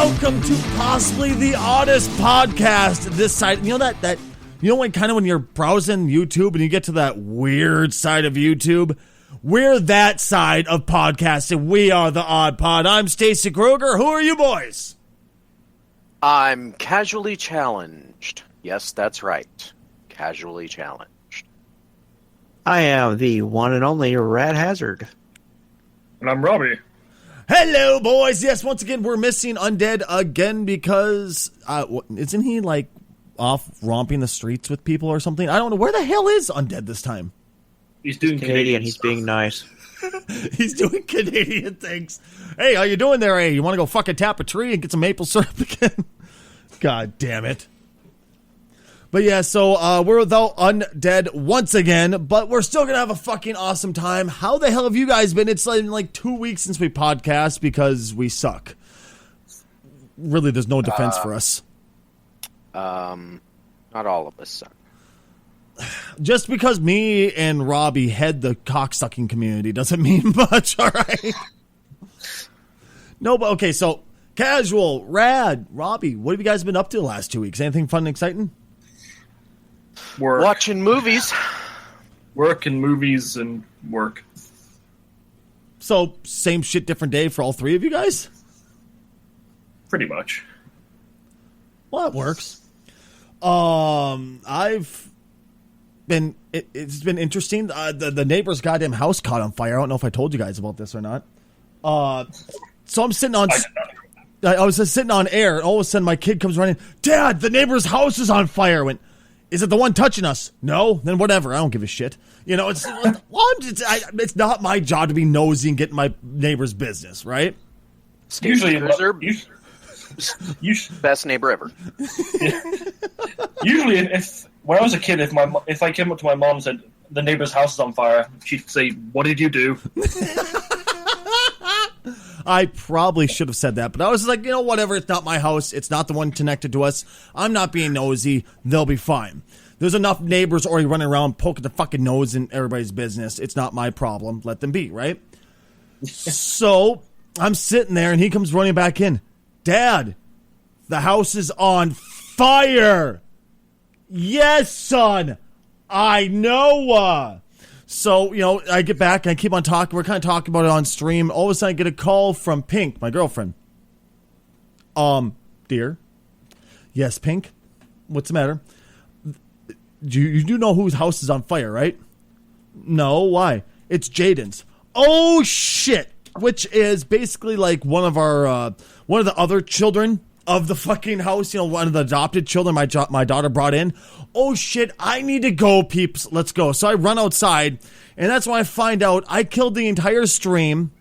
welcome to possibly the oddest podcast this side. You know when you're browsing YouTube and you get to that weird side of YouTube? We're that side of podcasting. We are the Odd Pod. I'm Stacy Kruger. Who are you boys? I'm casually challenged. Yes, that's right. Casually challenged. I am the one and only Rad Hazard. And I'm Robbie. Hello, boys. Yes, once again, we're missing Undead again because, isn't he, off romping the streets with people or something? I don't know. Where the hell is Undead this time? He's doing Canadian. He's being nice. He's doing Canadian things. Hey, how you doing there? Hey, you want to go fucking tap a tree and get some maple syrup again? God damn it. But yeah, so we're without Undead once again, but we're still going to have a fucking awesome time. How the hell have you guys been? It's like 2 weeks since we podcast because we suck. Really, there's no defense for us. Not all of us suck. Just because me and Robbie head the cocksucking community doesn't mean much, all right? No, but okay, so casual, Rad, Robbie, what have you guys been up to the last 2 weeks? Anything fun and exciting? Work. Watching movies. Work and movies and work. So, same shit, different day for all three of you guys? Pretty much. Well, that works. It's been interesting. The neighbor's goddamn house caught on fire. I don't know if I told you guys about this or not. So I'm sitting on... I was just sitting on air, and all of a sudden my kid comes running. Dad, the neighbor's house is on fire. I went, is it the one touching us? No? Then whatever. I don't give a shit. You know, it's not my job to be nosy and get in my neighbor's business, right? Usually, best neighbor ever. Usually, when I was a kid, if I came up to my mom and said the neighbor's house is on fire, she'd say, "What did you do?" I probably should have said that, but I was like, whatever. It's not my house. It's not the one connected to us. I'm not being nosy. They'll be fine. There's enough neighbors already running around poking the fucking nose in everybody's business. It's not my problem. Let them be, right? So I'm sitting there, and he comes running back in. Dad, the house is on fire. Yes, son. I know. So, I get back and I keep on talking. We're kind of talking about it on stream. All of a sudden I get a call from Pink, my girlfriend. Dear. Yes, Pink. What's the matter? You do know whose house is on fire, right? No, why? It's Jaden's. Oh, shit. Which is basically like one of the other children of the fucking house, one of the adopted children my daughter brought in. Oh shit, I need to go, peeps. Let's go. So I run outside, and that's when I find out I killed the entire stream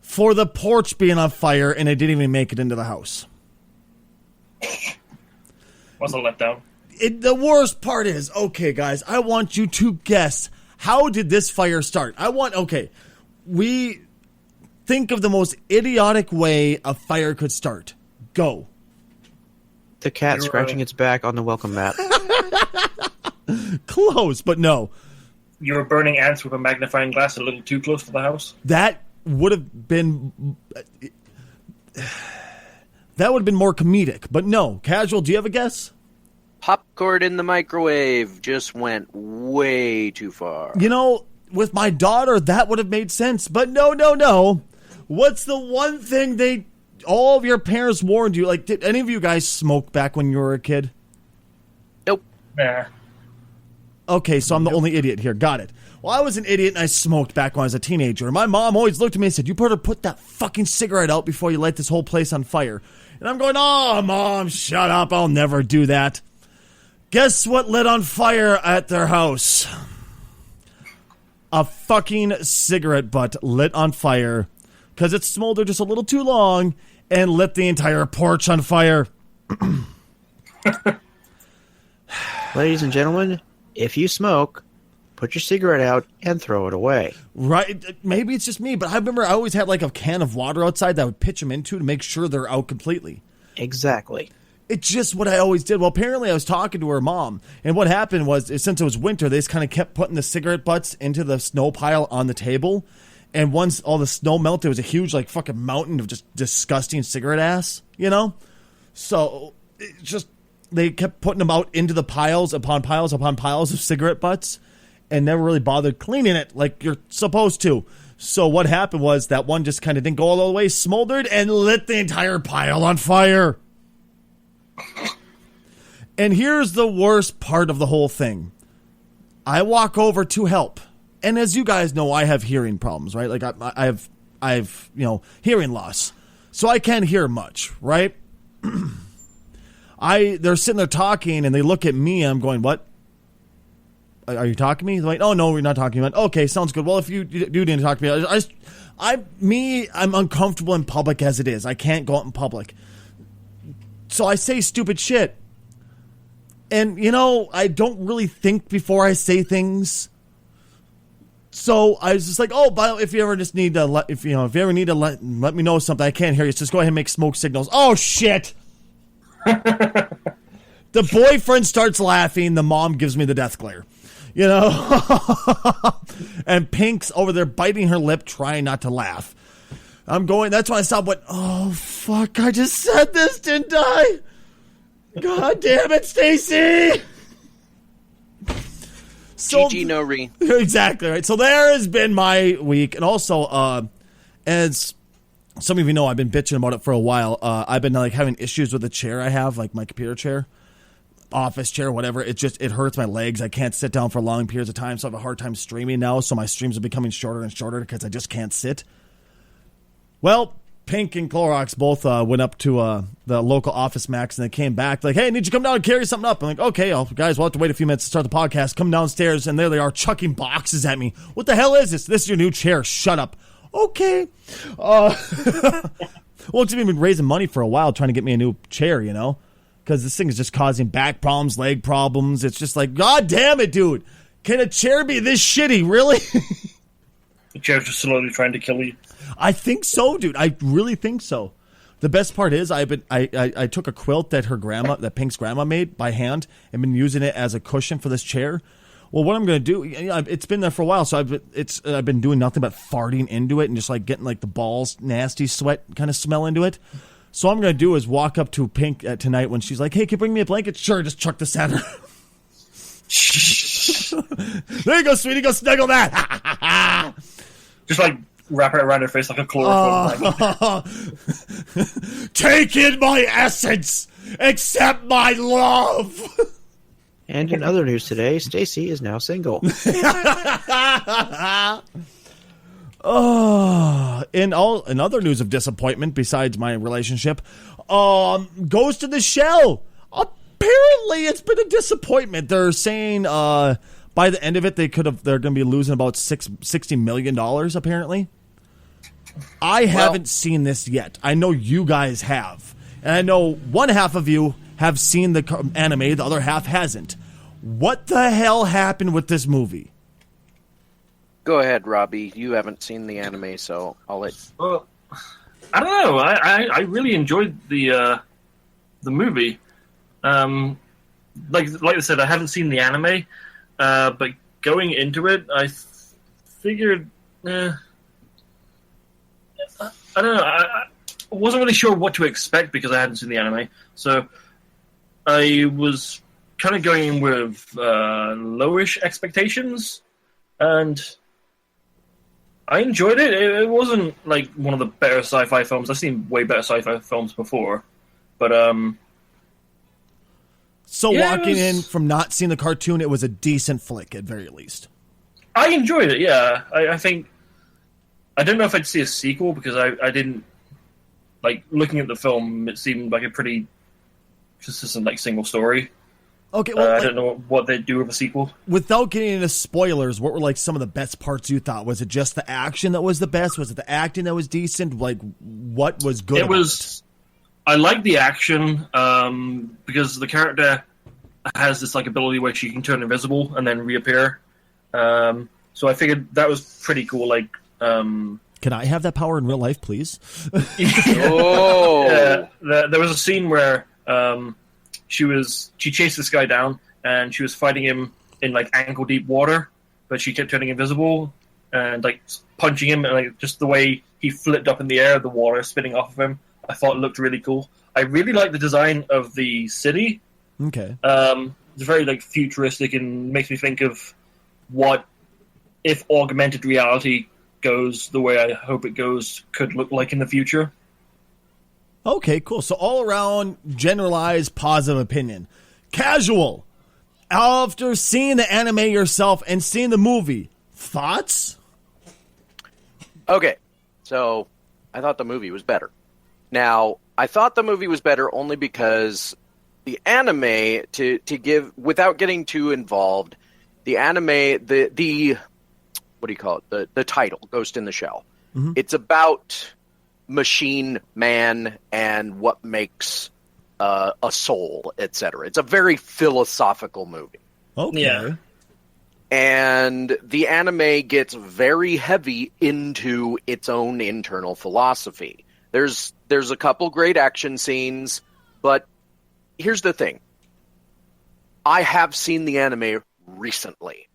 for the porch being on fire, and I didn't even make it into the house. Was a letdown. The worst part is, okay, guys, I want you to guess, how did this fire start? We think of the most idiotic way a fire could start. Go. The cat scratching its back on the welcome mat. Close, but no. You were burning ants with a magnifying glass a little too close to the house? That would have been more comedic, but no. Casual, do you have a guess? Popcorn in the microwave just went way too far. With my daughter, that would have made sense, but no. What's the one thing all of your parents warned you? Like, did any of you guys smoke back when you were a kid? Nope. Nah. Okay, so I'm the only idiot here. Got it. Well, I was an idiot and I smoked back when I was a teenager. And my mom always looked at me and said, you better put that fucking cigarette out before you light this whole place on fire. And I'm going, oh, Mom, shut up. I'll never do that. Guess what lit on fire at their house? A fucking cigarette butt lit on fire because it smoldered just a little too long and lit the entire porch on fire. Ladies and gentlemen, if you smoke, put your cigarette out and throw it away. Right. Maybe it's just me, but I remember I always had like a can of water outside that I would pitch them into to make sure they're out completely. Exactly. It's just what I always did. Well, apparently I was talking to her mom, and what happened was, since it was winter, they just kind of kept putting the cigarette butts into the snow pile on the table, And once all the snow melted, it was a huge, like, fucking mountain of just disgusting cigarette ass, you know? So, it just, they kept putting them out into the piles upon piles upon piles of cigarette butts and never really bothered cleaning it like you're supposed to. So what happened was that one just kind of didn't go all the way, smoldered, and lit the entire pile on fire. And here's the worst part of the whole thing. I walk over to help. And as you guys know, I have hearing problems, right? Like I have hearing loss. So I can't hear much, right? They're sitting there talking and they look at me and I'm going, what? Are you talking to me? They're like, oh no, we're not talking about. Okay, sounds good. Well, if you do need to talk to me, I'm uncomfortable in public as it is. I can't go out in public. So I say stupid shit. And I don't really think before I say things. So I was just like, oh, but if you ever just need to let me know something, I can't hear you. So just go ahead and make smoke signals. Oh shit. The boyfriend starts laughing. The mom gives me the death glare. And Pink's over there biting her lip, trying not to laugh. That's when I stopped, went, oh, fuck, I just said this, didn't I? God damn it, Stacy! So, GG no re. Exactly, right. So there has been my week. And also, as some of you know, I've been bitching about it for a while. I've been having issues with the chair I have, like my computer chair. Office chair, whatever. It hurts my legs. I can't sit down for long periods of time, so I have a hard time streaming now. So my streams are becoming shorter and shorter because I just can't sit. Well, Pink and Clorox both went up to the local Office Max and they came back like, hey, I need you to come down and carry something up. I'm like, okay, guys, we'll have to wait a few minutes to start the podcast. Come downstairs, and there they are chucking boxes at me. What the hell is this? This is your new chair. Shut up. Okay. Well, it's been raising money for a while trying to get me a new chair, because this thing is just causing back problems, leg problems. It's just like, God damn it, dude. Can a chair be this shitty, really? The chair's just slowly trying to kill you. I think so, dude. I really think so. The best part is I took a quilt that Pink's grandma made by hand and been using it as a cushion for this chair. Well, what I'm going to do, it's been there for a while, so I've been doing nothing but farting into it and just getting the balls, nasty sweat kind of smell into it. So what I'm going to do is walk up to Pink tonight when she's like, hey, can you bring me a blanket? Sure, just chuck this at her. There you go, sweetie. Go snuggle that. Just wrap it around her face like a chloroform blanket. Take in my essence. Accept my love. And in other news today, Stacy is now single. In other news of disappointment, besides my relationship, Ghost in the Shell. Apparently, it's been a disappointment. They're saying by the end of it, they're going to be losing about $60 million. Apparently, I haven't seen this yet. I know you guys have, and I know one half of you have seen the anime, the other half hasn't. What the hell happened with this movie? Go ahead, Robbie. You haven't seen the anime, so I'll let. Well, I don't know. I really enjoyed the movie. Like I said, I haven't seen the anime, but going into it, I figured. I don't know. I wasn't really sure what to expect because I hadn't seen the anime, so I was kind of going in with lowish expectations, and I enjoyed it. It wasn't one of the better sci-fi films. I've seen way better sci-fi films before, but So walking in from not seeing the cartoon, it was a decent flick at very least. I enjoyed it. Yeah, I think. I don't know if I'd see a sequel because I didn't looking at the film. It seemed like a pretty consistent single story. Okay, well, I don't know what they'd do with a sequel. Without getting into spoilers, what were some of the best parts you thought? Was it just the action that was the best? Was it the acting that was decent? What was good? It was. I like the action because the character has this ability where she can turn invisible and then reappear. So I figured that was pretty cool. Can I have that power in real life, please? Oh, there was a scene where she chased this guy down and she was fighting him in ankle deep water, but she kept turning invisible. and like punching him, and like just the way he flipped up in the air, the water spitting off of him. I thought it looked really cool. I really like the design of the city. Okay. It's very like futuristic and makes me think of what if augmented reality goes the way I hope it goes could look like in the future. Okay, cool. So all around generalized positive opinion. Casual. After seeing the anime yourself and seeing the movie, thoughts? Okay, so I thought the movie was better. Now, I thought the movie was better only because the anime, to give, without getting too involved, the anime, the what do you call it? The title, Ghost in the Shell. Mm-hmm. It's about machine man and what makes a soul, etc. It's a very philosophical movie. Okay. Yeah. And the anime gets very heavy into its own internal philosophy. There's a couple great action scenes, but here's the thing. I have seen the anime recently.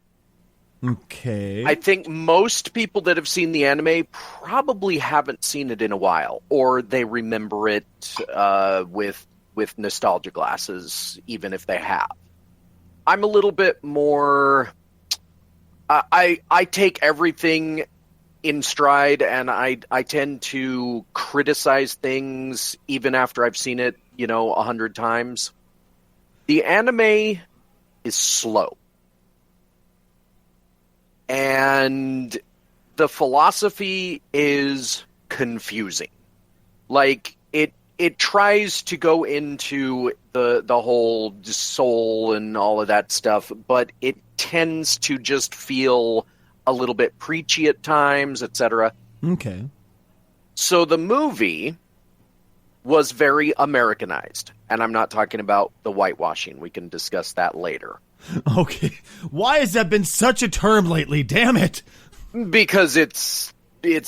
Okay. I think most people that have seen the anime probably haven't seen it in a while, or they remember it with nostalgia glasses, even if they have. I'm a little bit more... I take everything in stride, and I tend to criticize things even after I've seen it, 100 times. The anime is slow. And the philosophy is confusing. Like, it tries to go into the whole soul and all of that stuff, but it tends to just feel a little bit preachy at times, etc. Okay. So the movie was very Americanized, and I'm not talking about the whitewashing. We can discuss that later. Okay. Why has that been such a term lately? Damn it. Because it's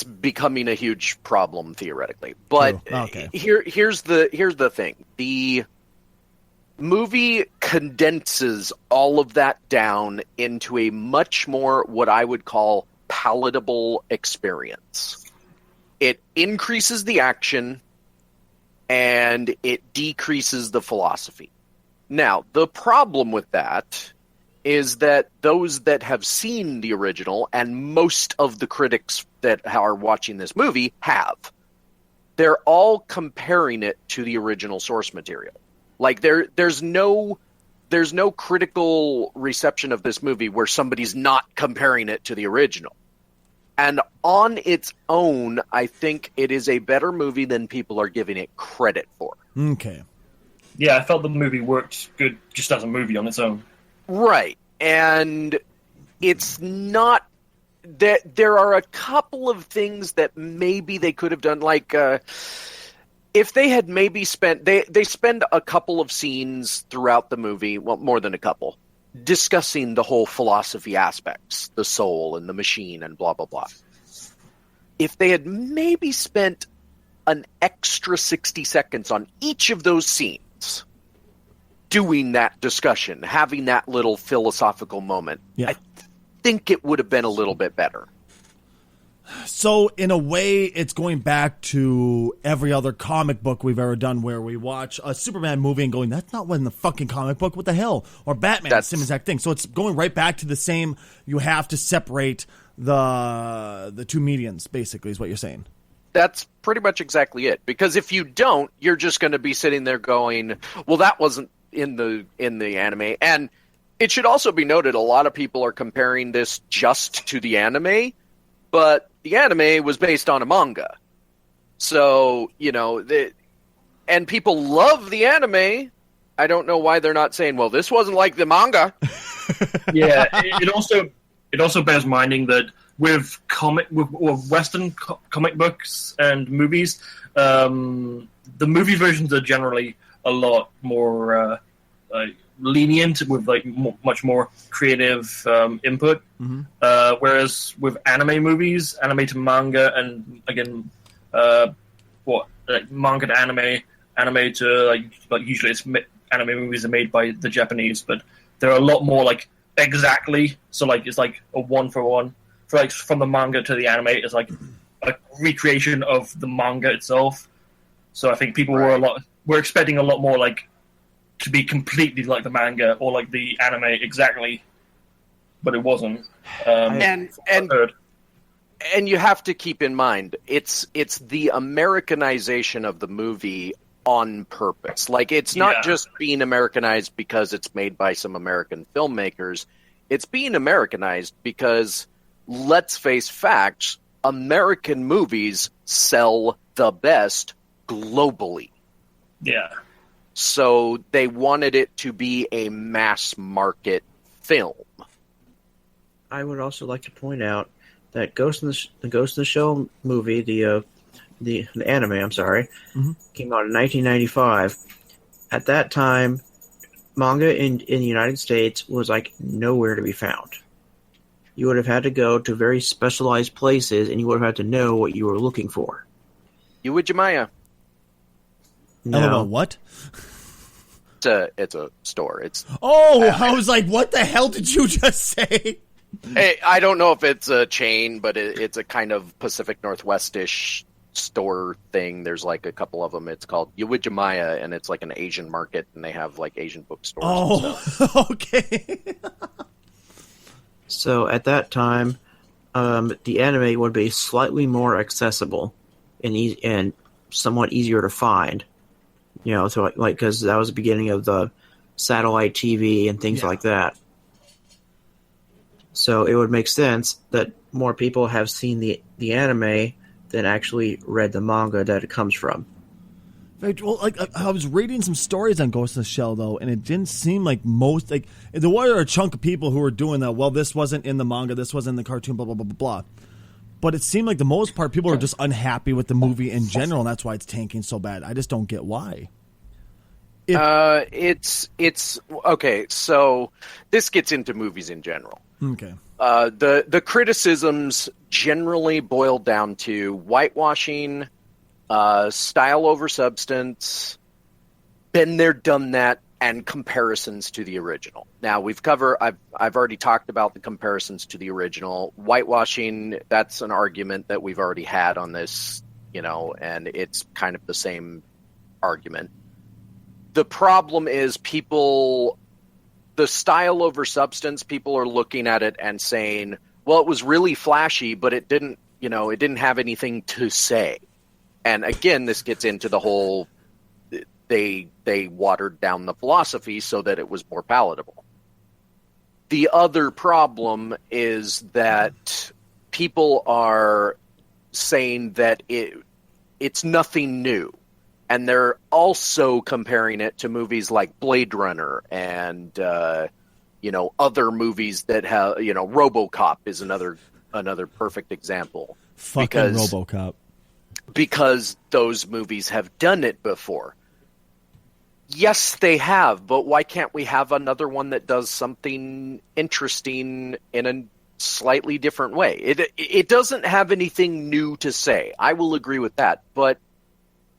becoming a huge problem theoretically. But okay. here's the thing. The movie condenses all of that down into a much more what I would call palatable experience. It increases the action and it decreases the philosophy. Now, the problem with that is that those that have seen the original, and most of the critics that are watching this movie have, they're all comparing it to the original source material. Like, there's no critical reception of this movie where somebody's not comparing it to the original. And on its own, I think it is a better movie than people are giving it credit for. Okay. Yeah, I felt the movie worked good just as a movie on its own. Right. And it's not that there are a couple of things that maybe they could have done, like if they had maybe spent they spend a couple of scenes throughout the movie, well, more than a couple, discussing the whole philosophy aspects, the soul and the machine and blah blah blah. If they had maybe spent an extra 60 seconds on each of those scenes doing that discussion, having that little philosophical moment, yeah. I think it would have been a little bit better. So, in a way, it's going back to every other comic book we've ever done where we watch a Superman movie and going, that's not what in the fucking comic book, what the hell? Or Batman, same exact thing. So it's going right back to the same, you have to separate the two mediums, basically, is what you're saying. That's pretty much exactly it. Because if you don't, you're just going to be sitting there going, well, that wasn't in the anime. And it should also be noted, a lot of people are comparing this just to the anime, but the anime was based on a manga. So, and people love the anime. I don't know why they're not saying, well, this wasn't like the manga. Yeah, it also bears minding that with Western comic books and movies, the movie versions are generally a lot more lenient with much more creative input. Mm-hmm. Whereas with anime movies, anime to manga, and again, manga to anime to usually it's anime movies are made by the Japanese, but they're a lot more exactly. So it's like a 1-for-1. For like from the manga to the anime is like a recreation of the manga itself. So I think people were expecting a lot more like to be completely like the manga or like the anime exactly, but it wasn't. And you have to keep in mind it's the Americanization of the movie on purpose. Like, it's not just being Americanized because it's made by some American filmmakers. It's being Americanized because, let's face facts, American movies sell the best globally. Yeah. So they wanted it to be a mass market film. I would also like to point out that Ghost in the Shell movie, the anime, I'm sorry, came out in 1995. At that time, manga in the United States was like nowhere to be found. You would have had to go to very specialized places, and you would have had to know what you were looking for. Uwajimaya. No. What? It's a store. I was like, what the hell did you just say? Hey, I don't know if it's a chain, but it's a kind of Pacific Northwest-ish store thing. There's like a couple of them. It's called Uwajimaya, and it's like an Asian market, and they have like Asian bookstores. Oh, okay. So at that time, the anime would be slightly more accessible and somewhat easier to find. You know, so like because that was the beginning of the satellite TV and things like that. So it would make sense that more people have seen the anime than actually read the manga that it comes from. Well, like I was reading some stories on Ghost in the Shell though, and it didn't seem like most like there were a chunk of people who were doing that. Well, this wasn't in the manga, this wasn't in the cartoon, blah blah blah blah blah. But it seemed like the most part people are just unhappy with the movie in general, and that's why it's tanking so bad. I just don't get why. It's okay. So this gets into movies in general. Okay. The criticisms generally boil down to whitewashing, style over substance, been there, done that, and comparisons to the original. Now I've already talked about the comparisons to the original. Whitewashing, that's an argument that we've already had on this, and it's kind of the same argument. The problem is the style over substance, people are looking at it and saying, well, it was really flashy, but it didn't have anything to say. And again, this gets into the whole, they watered down the philosophy so that it was more palatable. The other problem is that people are saying that it's nothing new. And they're also comparing it to movies like Blade Runner and, other movies that have, RoboCop is another perfect example. Fucking RoboCop. Because those movies have done it before. Yes, they have, but why can't we have another one that does something interesting in a slightly different way? It doesn't have anything new to say. I will agree with that, but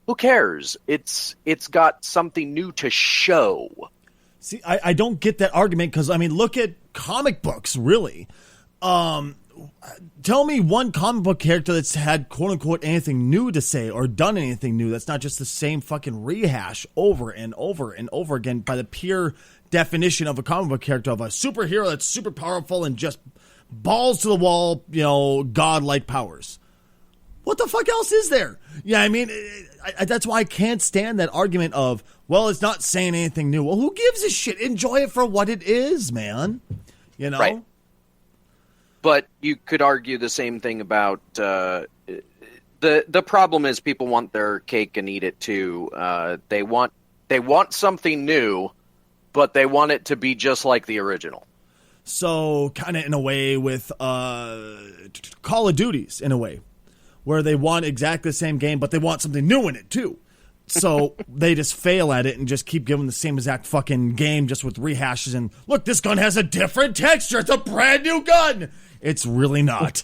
who cares? It's got something new to show. See, I don't get that argument because, look at comic books, really. Tell me one comic book character that's had, quote-unquote, anything new to say or done anything new that's not just the same fucking rehash over and over and over again by the pure definition of a comic book character of a superhero that's super powerful and just balls to the wall, godlike powers. What the fuck else is there? Yeah, that's why I can't stand that argument of, well, it's not saying anything new. Well, who gives a shit? Enjoy it for what it is, man. Right. But you could argue the same thing about the problem is people want their cake and eat it too. They want something new, but they want it to be just like the original. So kind of in a way with Call of Duties, in a way, where they want exactly the same game, but they want something new in it too. So they just fail at it and just keep giving the same exact fucking game just with rehashes and, look, this gun has a different texture. It's a brand new gun. It's really not.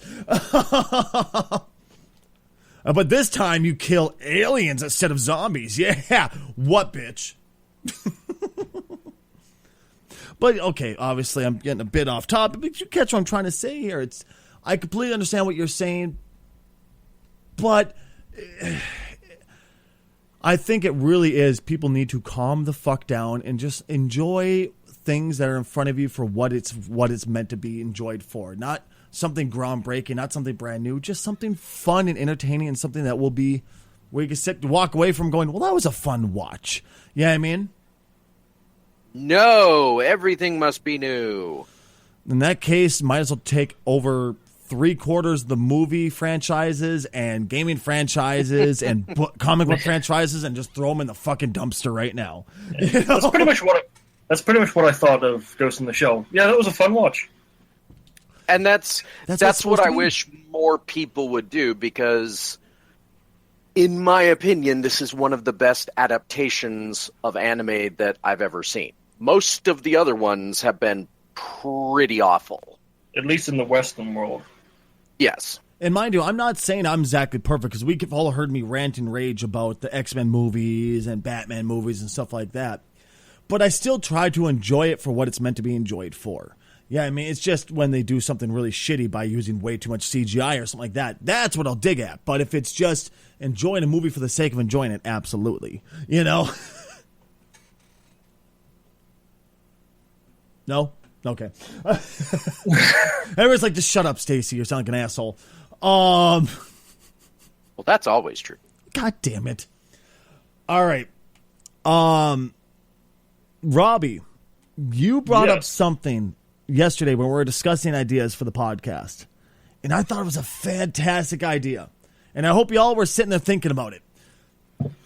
But this time you kill aliens instead of zombies. Yeah. What, bitch? But, okay, obviously I'm getting a bit off topic, but you catch what I'm trying to say here. It's I completely understand what you're saying, but I think it really is people need to calm the fuck down and just enjoy things that are in front of you for what it's meant to be enjoyed for. Not something groundbreaking, not something brand new, just something fun and entertaining and something that will be where you can walk away from going, well, that was a fun watch. You know what I mean? No, everything must be new. In that case, might as well take over 3/4 of the movie franchises and gaming franchises and comic book franchises and just throw them in the fucking dumpster right now. You know? That's pretty much what I thought of Ghost in the Shell. Yeah, that was a fun watch. And that's what I wish more people would do, because in my opinion, this is one of the best adaptations of anime that I've ever seen. Most of the other ones have been pretty awful. At least in the Western world. Yes. And mind you, I'm not saying I'm exactly perfect, because we've all heard me rant and rage about the X-Men movies and Batman movies and stuff like that. But I still try to enjoy it for what it's meant to be enjoyed for. Yeah, I mean, it's just when they do something really shitty by using way too much CGI or something like that, that's what I'll dig at. But if it's just enjoying a movie for the sake of enjoying it, absolutely. You know? No? Okay. Everyone's like, just shut up, Stacy. You sound like an asshole. Well, that's always true. God damn it. All right. Robbie, you brought up something yesterday when we were discussing ideas for the podcast, and I thought it was a fantastic idea, and I hope y'all were sitting there thinking about it.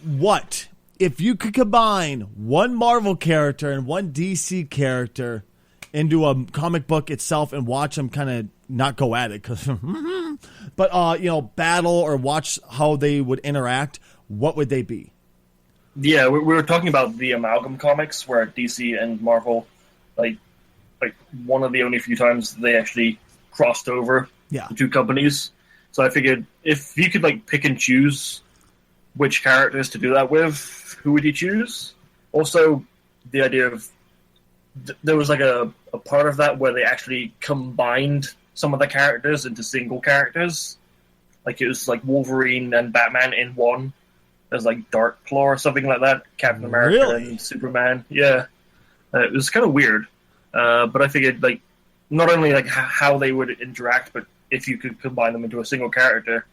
What if you could combine one Marvel character and one DC character into a comic book itself and watch them kind of not go at it, but battle or watch how they would interact? What would they be? Yeah, we were talking about the Amalgam comics, where DC and Marvel, like one of the only few times they actually crossed over the two companies. So I figured if you could pick and choose which characters to do that with, who would you choose? Also, the idea of there was a part of that where they actually combined some of the characters into single characters. It was Wolverine and Batman in one. There's Dark Claw or something like that. Captain America and Superman. Yeah. It was kind of weird. But I figured not only how they would interact, but if you could combine them into a single character,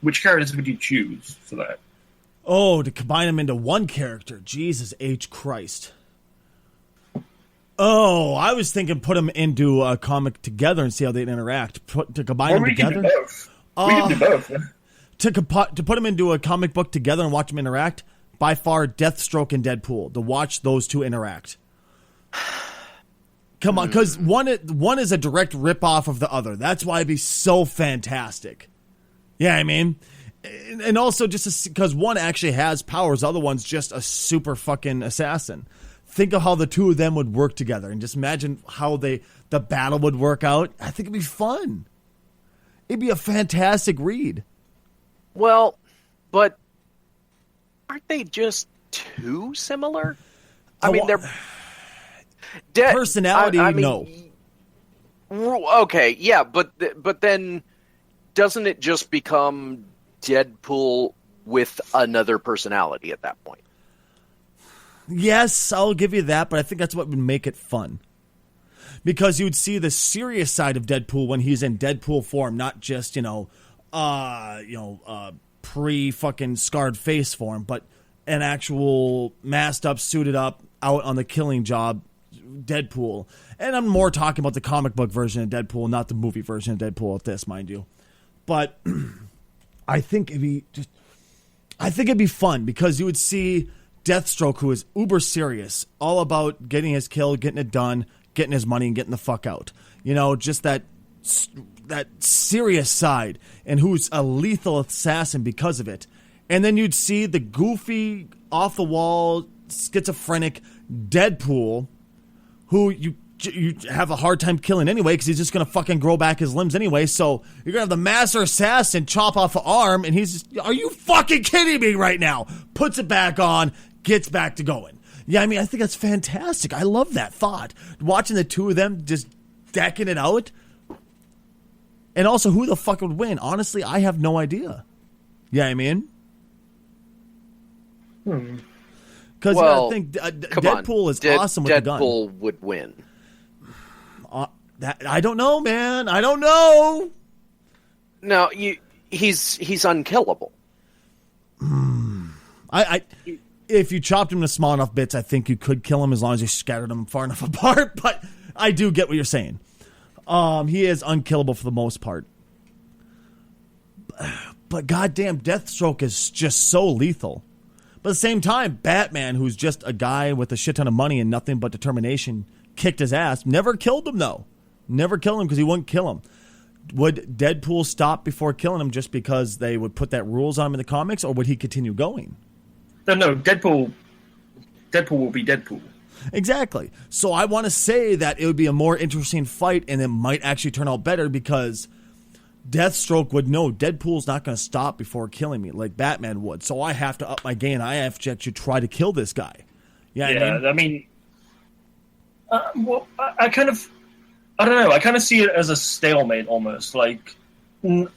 which characters would you choose for that? Oh, to combine them into one character. Jesus H. Christ. Oh, I was thinking put them into a comic together and see how they'd interact. To combine them together? We can do both. To put them into a comic book together and watch them interact, by far Deathstroke and Deadpool, to watch those two interact. Come on, because one is a direct rip-off of the other. That's why it'd be so fantastic. Yeah, I mean, and also just because one actually has powers, the other one's just a super fucking assassin. Think of how the two of them would work together, and just imagine how the battle would work out. I think it'd be fun. It'd be a fantastic read. Well, but aren't they just too similar? I mean, they're personality. No. Okay, yeah, but then doesn't it just become Deadpool with another personality at that point? Yes, I'll give you that, but I think that's what would make it fun. Because you would see the serious side of Deadpool when he's in Deadpool form, not just, pre-fucking scarred face form, but an actual masked up, suited up, out on the killing job Deadpool. And I'm more talking about the comic book version of Deadpool, not the movie version of Deadpool at this, mind you. But I think it'd be fun, because you would see Deathstroke, who is uber serious, all about getting his kill, getting it done, getting his money, and getting the fuck out. Just that serious side, and who's a lethal assassin because of it. And then you'd see the goofy, off-the-wall, schizophrenic Deadpool, who you have a hard time killing anyway, because he's just going to fucking grow back his limbs anyway. So you're going to have the master assassin chop off an arm, and he's just, are you fucking kidding me right now? Puts it back on, gets back to going. Yeah, I mean, I think that's fantastic. I love that thought. Watching the two of them just decking it out, And also, who the fuck would win? Honestly, I have no idea. Yeah, I mean? Because I think Deadpool is awesome with the gun. Deadpool would win. I don't know, man. I don't know. No, he's unkillable. If you chopped him into small enough bits, I think you could kill him as long as you scattered him far enough apart. But I do get what you're saying. He is unkillable for the most part. But goddamn, Deathstroke is just so lethal. But at the same time, Batman, who's just a guy with a shit ton of money and nothing but determination, kicked his ass. Never killed him, though. Never killed him because he wouldn't kill him. Would Deadpool stop before killing him just because they would put that rules on him in the comics, or would he continue going? No, Deadpool will be Deadpool. Exactly. So I want to say that it would be a more interesting fight, and it might actually turn out better because Deathstroke would know Deadpool's not going to stop before killing me like Batman would. So I have to up my game. I have to actually try to kill this guy. Yeah, I mean, well, I kind of, I don't know. I kind of see it as a stalemate almost. Like, Deathstroke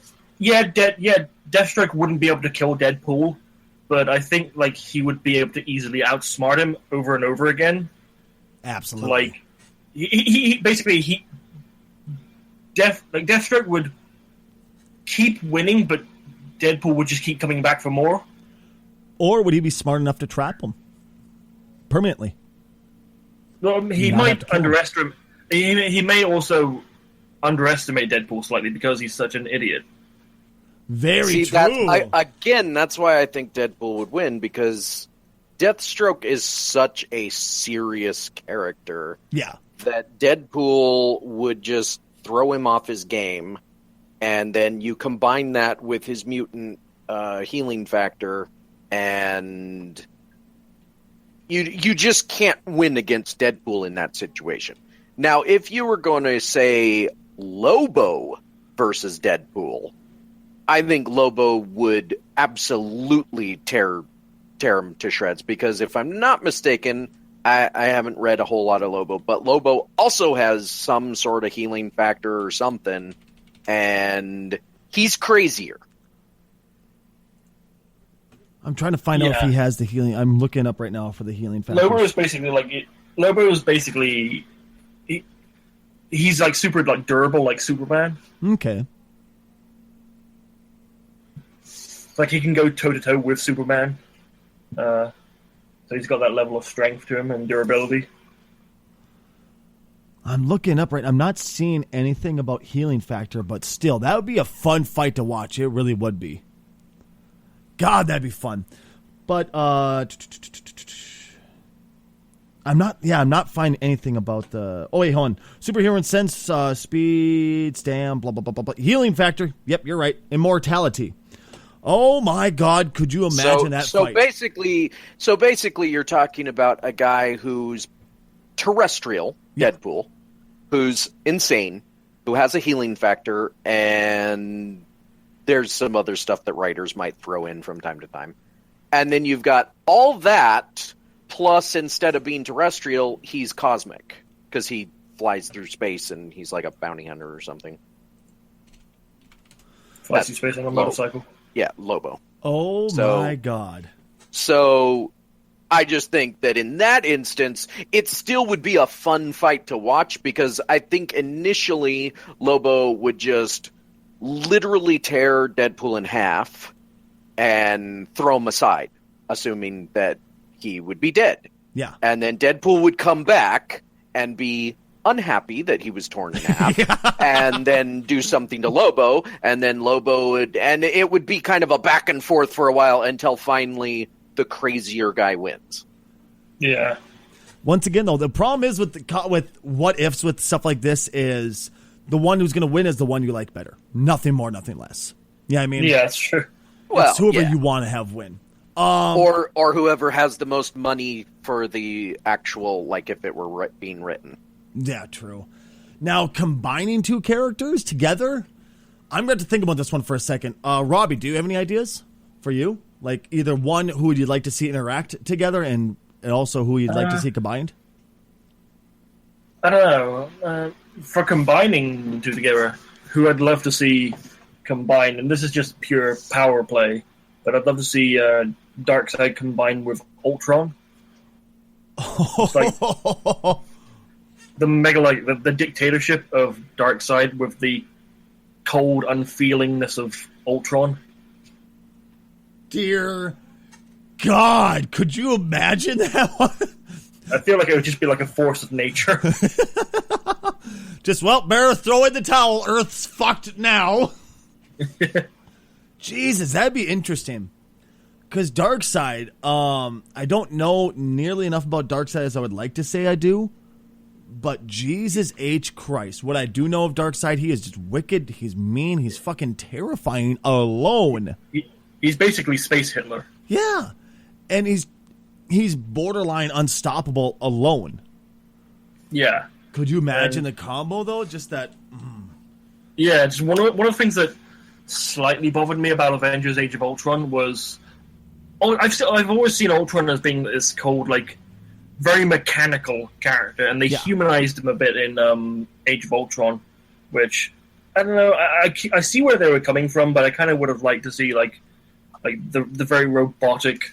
wouldn't be able to kill Deadpool, but I think like he would be able to easily outsmart him over and over again. Absolutely. Like, Deathstroke would keep winning, but Deadpool would just keep coming back for more. Or would he be smart enough to trap him permanently? Well, he might underestimate. He may also underestimate Deadpool slightly because he's such an idiot. Very true. That's why I think Deadpool would win, because Deathstroke is such a serious character. Yeah. That Deadpool would just throw him off his game, and then you combine that with his mutant healing factor, and you just can't win against Deadpool in that situation. Now, if you were going to say Lobo versus Deadpool, I think Lobo would absolutely tear him to shreds, because if I'm not mistaken, I haven't read a whole lot of Lobo, but Lobo also has some sort of healing factor or something, and he's crazier. I'm trying to find out if he has the healing. I'm looking up right now for the healing factor. Lobo is basically he's like super like durable like Superman. Okay. Like he can go toe to toe with Superman. So he's got that level of strength to him and durability. I'm looking up right now. I'm not seeing anything about healing factor, but still, that would be a fun fight to watch. It really would be. God, that'd be fun. But I'm not finding anything about the. Oh wait, hold on. Superhero and sense, speed, stam, blah blah blah blah blah. Healing factor. Yep, you're right. Immortality. Oh my God! Could you imagine that fight? So basically, you're talking about a guy who's terrestrial, Deadpool, who's insane, who has a healing factor, and there's some other stuff that writers might throw in from time to time. And then you've got all that, plus instead of being terrestrial, he's cosmic, because he flies through space and he's like a bounty hunter or something. Flies through space on a motorcycle. Yeah, Lobo. Oh my God. So I just think that in that instance, it still would be a fun fight to watch, because I think initially Lobo would just literally tear Deadpool in half and throw him aside, assuming that he would be dead. Yeah. And then Deadpool would come back and be unhappy that he was torn in half, and then do something to Lobo, and then Lobo would, and it would be kind of a back and forth for a while until finally the crazier guy wins. Yeah. Once again, though, the problem is with what ifs with stuff like this is the one who's going to win is the one you like better. Nothing more, nothing less. Yeah, I mean, yeah, that's true. Well, it's whoever you want to have win. Or whoever has the most money for the actual, like if it were being written. Yeah, true. Now, combining two characters together, I'm going to think about this one for a second. Robbie, do you have any ideas for you? Like either one, who would you like to see interact together, and also who you'd like to see combined? I don't know. For combining the two together, who I'd love to see combined, and this is just pure power play, but I'd love to see Darkseid combined with Ultron. It's like the mega, like the dictatorship of Darkseid with the cold unfeelingness of Ultron. Dear God, could you imagine that one? I feel like it would just be like a force of nature. Just, well, better throw in the towel. Earth's fucked now. Jesus, that'd be interesting. Because Darkseid, I don't know nearly enough about Darkseid as I would like to say I do. But Jesus H. Christ, what I do know of Darkseid, he is just wicked, he's mean, he's fucking terrifying alone. He's basically Space Hitler. Yeah. And he's borderline unstoppable alone. Yeah. Could you imagine the combo, though? Just that... Yeah, just one of the things that slightly bothered me about Avengers Age of Ultron was... I've always seen Ultron as being this cold, like, very mechanical character, and they humanized him a bit in Age of Ultron, which, I don't know, I see where they were coming from, but I kind of would have liked to see, like the very robotic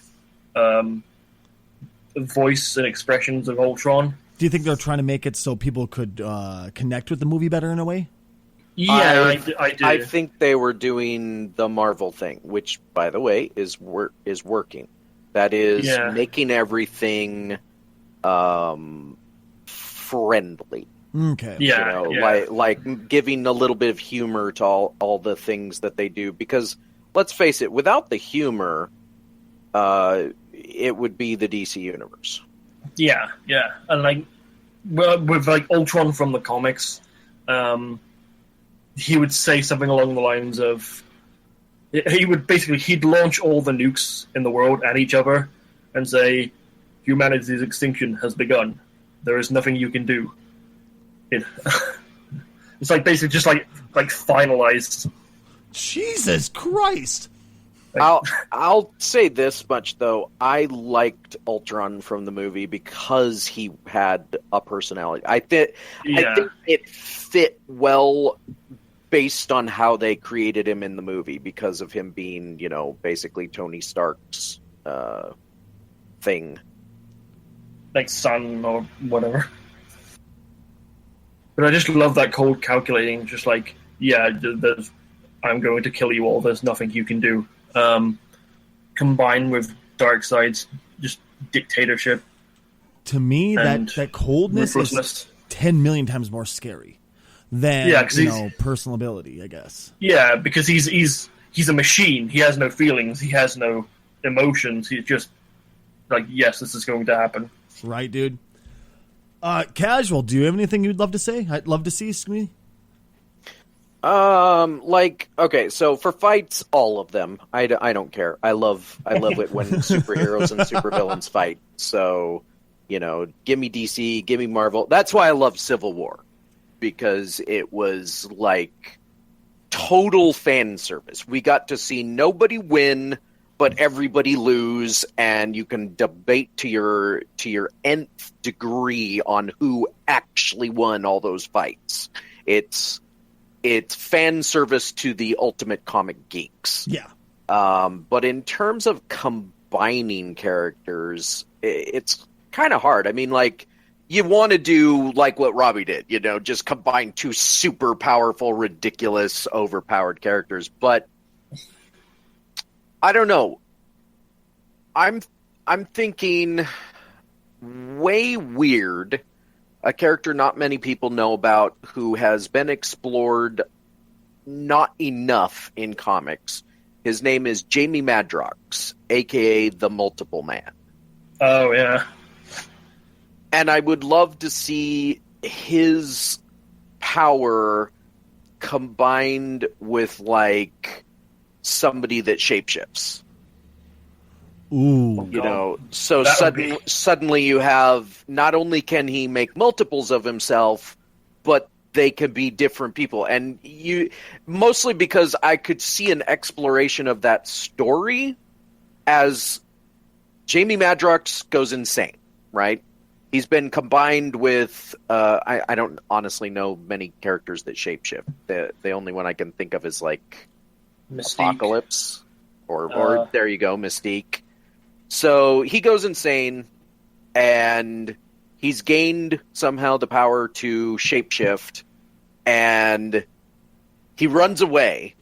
voice and expressions of Ultron. Do you think they're trying to make it so people could connect with the movie better in a way? Yeah, I do. I think they were doing the Marvel thing, which, by the way, is working. That is making everything friendly. Okay. Yeah, like giving a little bit of humor to all the things that they do. Because let's face it, without the humor, it would be the DC universe. Yeah, and like with like Ultron from the comics, he would say something along the lines of, he'd launch all the nukes in the world at each other and say, humanity's extinction has begun. There is nothing you can do. It's like basically just like finalized. Jesus Christ! I'll say this much though: I liked Ultron from the movie because he had a personality. I think it fit well based on how they created him in the movie because of him being, basically Tony Stark's thing. Like son or whatever. But I just love that cold calculating, just like, I'm going to kill you all, there's nothing you can do. Combined with Darkseid's just dictatorship. To me, that coldness is 10 million times more scary than personal ability, I guess. Yeah, because he's a machine. He has no feelings. He has no emotions. He's just like, yes, this is going to happen. Right, dude. Casual, do you have anything you'd love to say? I'd love to see, Scooby. Okay, so for fights, all of them. I don't care. I love it when superheroes and supervillains fight. So, give me DC, give me Marvel. That's why I love Civil War. Because it was like total fan service. We got to see nobody win, but everybody lose, and you can debate to your nth degree on who actually won all those fights. It's fan service to the ultimate comic geeks. Yeah. But in terms of combining characters, it's kind of hard. I mean, like, you want to do like what Robbie did, just combine two super powerful, ridiculous, overpowered characters. But I don't know. I'm thinking way weird. A character not many people know about who has been explored not enough in comics. His name is Jamie Madrox, a.k.a. the Multiple Man. Oh, yeah. And I would love to see his power combined with, like, somebody that shapeshifts. Ooh. So suddenly you have, not only can he make multiples of himself, but they can be different people. And mostly because I could see an exploration of that story as Jamie Madrox goes insane, right? He's been combined with I don't honestly know many characters that shapeshift. The only one I can think of is like Mystique. Apocalypse, or there you go, Mystique. So he goes insane, and he's gained somehow the power to shapeshift, and he runs away.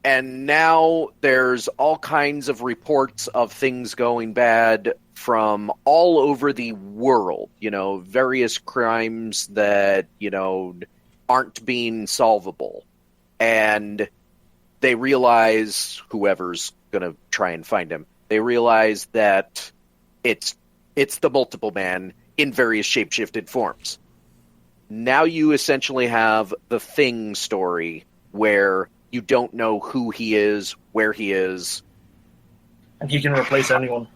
And now there's all kinds of reports of things going bad from all over the world, various crimes that, aren't being solvable. And they realize, whoever's going to try and find him, they realize that it's the multiple man in various shapeshifted forms. Now you essentially have the Thing story where you don't know who he is, where he is. And he can replace anyone.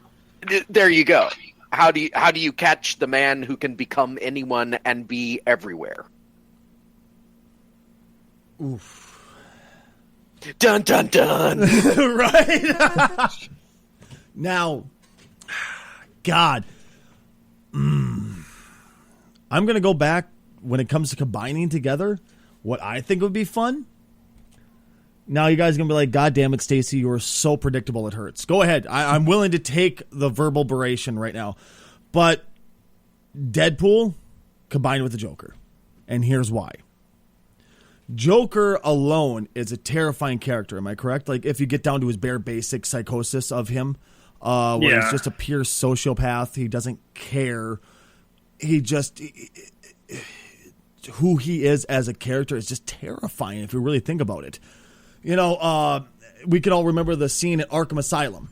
There you go. How do you catch the man who can become anyone and be everywhere? Oof. Dun dun dun. Right? Now, God. I'm going to go back when it comes to combining together. What I think would be fun. Now you guys are going to be like, God damn it, Stacy, you are so predictable it hurts. Go ahead. I'm willing to take the verbal beration right now. But Deadpool combined with the Joker. And here's why. Joker alone is a terrifying character, am I correct? Like, if you get down to his bare basic psychosis of him, where he's just a pure sociopath, he doesn't care. Who he is as a character is just terrifying if you really think about it. We could all remember the scene at Arkham Asylum.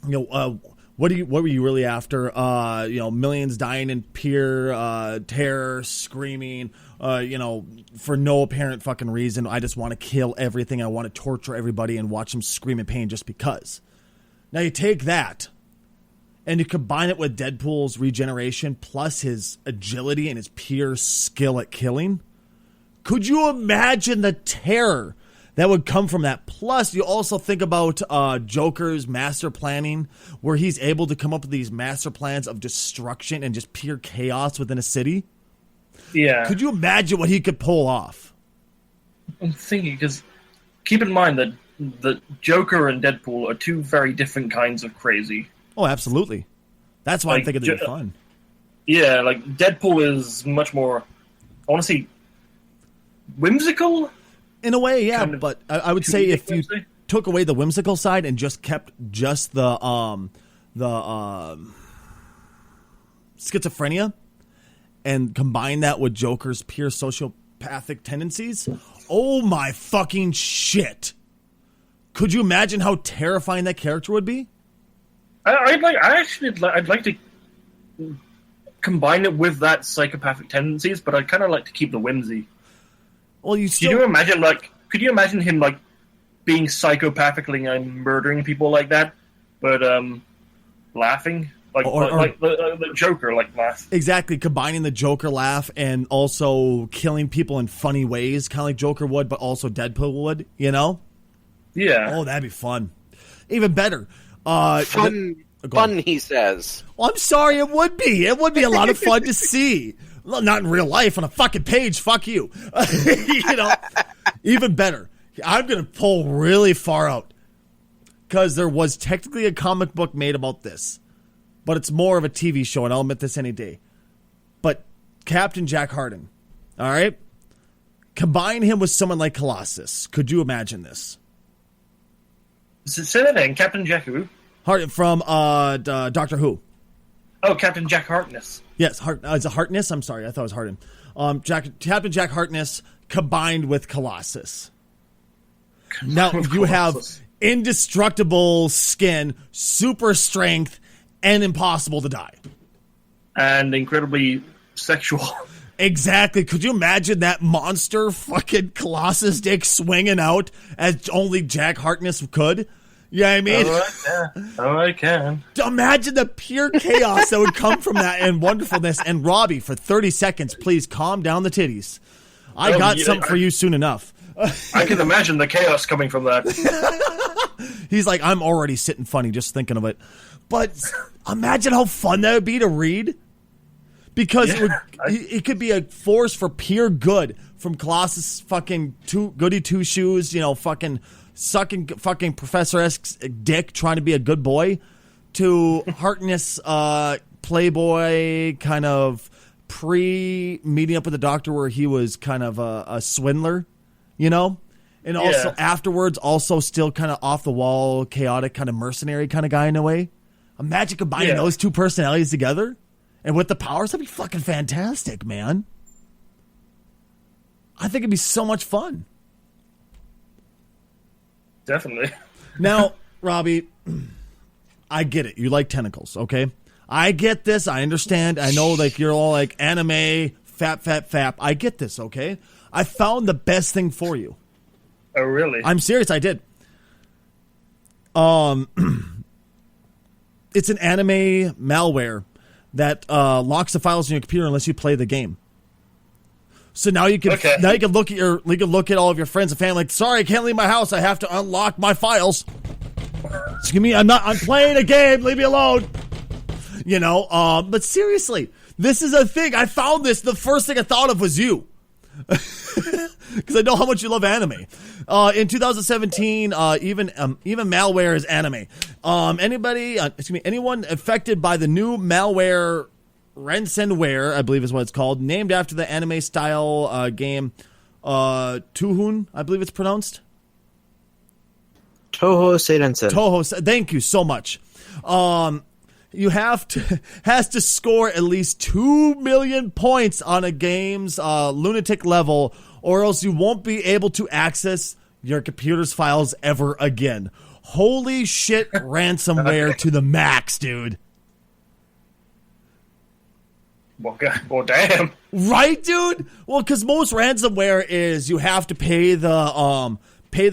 What were you really after? Millions dying in pure terror, screaming, for no apparent fucking reason. I just want to kill everything. I want to torture everybody and watch them scream in pain just because. Now you take that and you combine it with Deadpool's regeneration plus his agility and his pure skill at killing. Could you imagine the terror that would come from that? Plus, you also think about Joker's master planning, where he's able to come up with these master plans of destruction and just pure chaos within a city. Yeah. Could you imagine what he could pull off? I'm thinking, because keep in mind that the Joker and Deadpool are two very different kinds of crazy. Oh, absolutely. That's why I'm thinking it'd be fun. Yeah, like Deadpool is much more, I want to say, whimsical? In a way, yeah, Kind of but I would say if you whimsy? took away the whimsical side and just kept just the schizophrenia and combine that with Joker's pure sociopathic tendencies, oh my fucking shit. Could you imagine how terrifying that character would be? I'd like to combine it with that psychopathic tendencies, but I'd kind of like to keep the whimsy. Well, Could you imagine him like being psychopathically and murdering people like that, but laughing like the Joker laugh? Exactly, combining the Joker laugh and also killing people in funny ways, kind of like Joker would, but also Deadpool would. Yeah. Oh, that'd be fun. Even better. Fun, he says. Well, I'm sorry, it would be. It would be a lot of fun to see. Well, not in real life, on a fucking page. Fuck you. Even better. I'm going to pull really far out. Because there was technically a comic book made about this. But it's more of a TV show, and I'll admit this any day. But Captain Jack Harden. All right? Combine him with someone like Colossus. Could you imagine this? Say that again, Captain Jack who? Harden from Doctor Who. Oh, Captain Jack Harkness. Yes, is it Harkness? I'm sorry, I thought it was Harden. Captain Jack Harkness combined with Colossus. Now you have indestructible skin, super strength, and impossible to die. And incredibly sexual. Exactly. Could you imagine that monster fucking Colossus dick swinging out as only Jack Harkness could? Yeah, I mean, I can. Imagine the pure chaos that would come from that and wonderfulness. And Robbie, for 30 seconds, please calm down the titties. I got something for you soon enough. I can imagine the chaos coming from that. He's like, I'm already sitting funny just thinking of it. But imagine how fun that would be to read. Because it could be a force for pure good, from Colossus fucking goody two shoes, fucking sucking fucking Professor X's dick trying to be a good boy, to heartless playboy kind of pre-meeting up with the doctor where he was kind of a swindler, and also afterwards also still kind of off the wall, chaotic, kind of mercenary kind of guy in a way. Imagine combining those two personalities together. And with the powers, that'd be fucking fantastic, man. I think it'd be so much fun. Definitely. Now, Robbie, I get it. You like tentacles, okay? I get this. I understand. I know, you're all like anime, fap. I get this, okay? I found the best thing for you. Oh, really? I'm serious. I did. It's an anime malware that locks the files in your computer unless you play the game. So now you can look at all of your friends and family. Like, sorry, I can't leave my house. I have to unlock my files. Excuse me, I'm playing a game. Leave me alone. But seriously, this is a thing. I found this. The first thing I thought of was you. Because I know how much you love anime. In 2017, even malware is anime. Anyone affected by the new malware ransomware, I believe is what it's called, named after the anime style game Tuhun, I believe it's pronounced. Toho Seidensen. Thank you so much. You has to score at least 2 million points on a game's lunatic level, or else you won't be able to access your computer's files ever again. Holy shit, ransomware to the max, dude. Well, damn. Right, dude? Well, because most ransomware is you have to pay the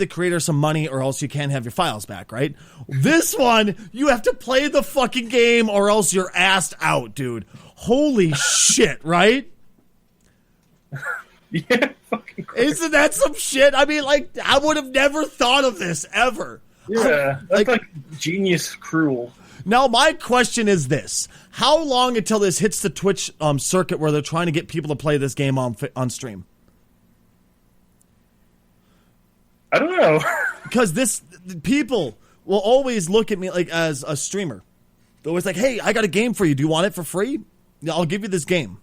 creator some money or else you can't have your files back, right? This one, you have to play the fucking game or else you're assed out, dude. Holy shit, right? Yeah, fucking crazy. Isn't that some shit? I mean, I would have never thought of this, ever. Yeah, that's like genius cruel. Now, my question is this. How long until this hits the Twitch circuit where they're trying to get people to play this game on stream? I don't know. Because people will always look at me as a streamer. They're always like, hey, I got a game for you. Do you want it for free? Yeah, I'll give you this game.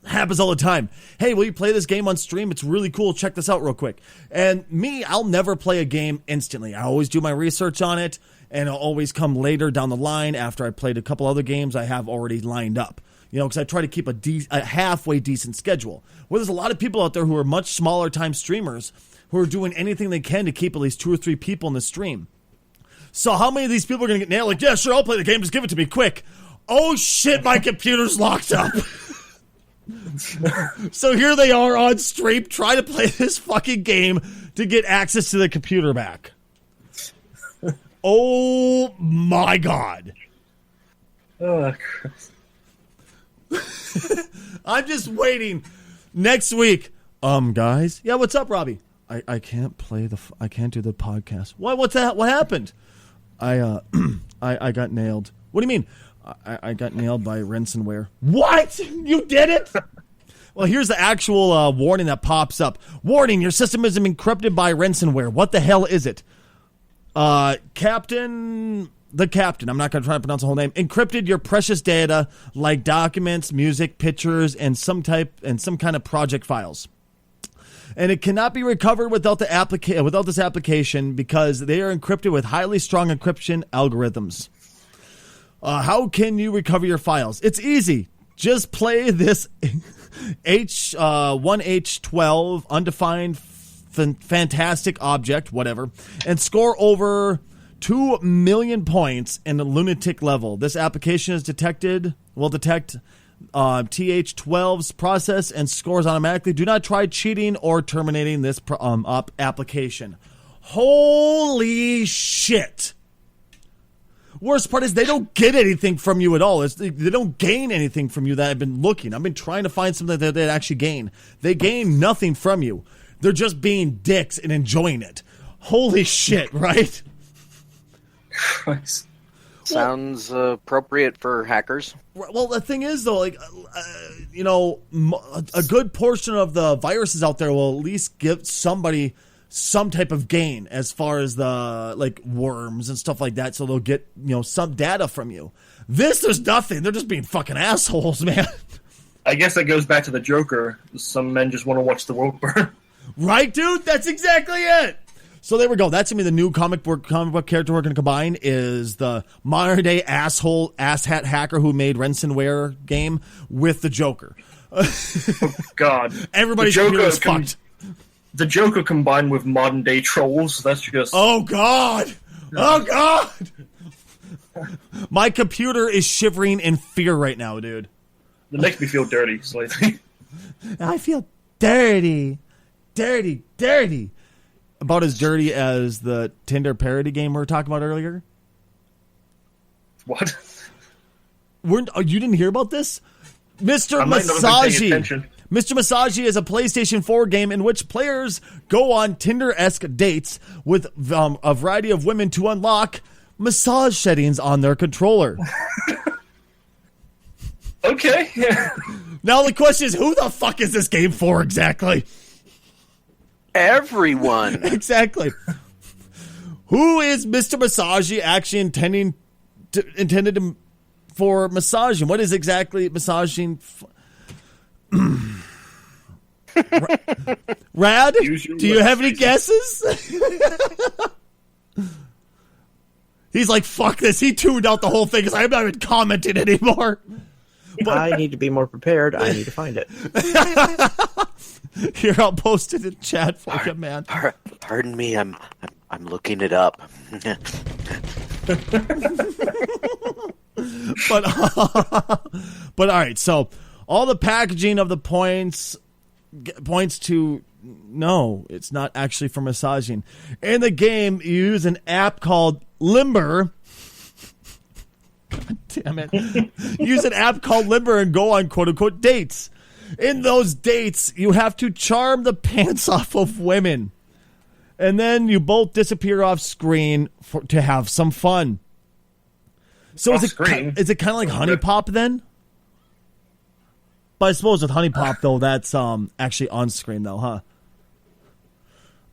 Happens all the time. Hey, will you play this game on stream? It's really cool. Check this out real quick. And me, I'll never play a game instantly. I always do my research on it, and I'll always come later down the line after I played a couple other games I have already lined up. Because I try to keep a halfway decent schedule. Well, there's a lot of people out there who are much smaller time streamers who are doing anything they can to keep at least 2 or 3 people in the stream. So how many of these people are going to get nailed? Like, yeah, sure, I'll play the game. Just give it to me quick. Oh, shit, my computer's locked up. So here they are on stream trying to play this fucking game to get access to the computer back. Oh, my God. Oh, Christ. I'm just waiting. Next week. Guys. Yeah, what's up, Robbie? I can't I can't do the podcast. What's that? What happened? I got nailed. What do you mean? I got nailed by ransomware. What? You did it? Well, here's the actual warning that pops up. Warning, your system is encrypted by ransomware. What the hell is it? The captain, I'm not going to try to pronounce the whole name, encrypted your precious data like documents, music, pictures, and some kind of project files. And it cannot be recovered without this application because they are encrypted with highly strong encryption algorithms. How can you recover your files? It's easy. Just play this 1H12 undefined fantastic object, whatever, and score over 2 million points in the lunatic level. This application will detect TH12's process and scores automatically. Do not try cheating or terminating this application. Holy shit. Worst part is they don't get anything from you at all. They don't gain anything from you that I've been looking. I've been trying to find something that they actually gain. They gain nothing from you. They're just being dicks and enjoying it. Holy shit, right? Christ. Sounds appropriate for hackers. Well, the thing is, though, like, a good portion of the viruses out there will at least give somebody some type of gain as far as the, like, worms and stuff like that, so they'll get, some data from you. There's nothing. They're just being fucking assholes, man. I guess that goes back to the Joker. Some men just want to watch the world burn. Right, dude? That's exactly it. So there we go. That's going to be the new comic book character we're going to combine is the modern-day asshat hacker who made ransomware game with the Joker. Oh, God. Everybody's computer is fucked. The Joker combined with modern-day trolls, that's just... Oh, God! Oh, God! My computer is shivering in fear right now, dude. It makes me feel dirty, slightly. I feel dirty. Dirty. About as dirty as the Tinder parody game we were talking about earlier. What? You didn't hear about this? Mr. I might not have been paying Massagey. attention. Mr. Massagey is a PlayStation 4 game in which players go on Tinder-esque dates with a variety of women to unlock massage settings on their controller. Okay. Now the question is, who the fuck is this game for exactly? Everyone. Exactly. Who is Mr. Massagey actually intended for massaging? What is exactly massaging? Rad, do you have any guesses? He's like, fuck this. He tuned out the whole thing because I'm not even commenting anymore. I need to be more prepared. I need to find it. Here, I'll post it in chat for you, man. Pardon me, I'm looking it up. But all right, so all the packaging of the points points to no, it's not actually for massaging. In the game, you use an app called Limber. God damn it. Use an app called Limber and go on quote-unquote dates. In those dates, you have to charm the pants off of women. And then you both disappear off screen to have some fun. So is it kind of like Honey Pop then? But I suppose with Honey Pop, though, that's actually on screen, though, huh?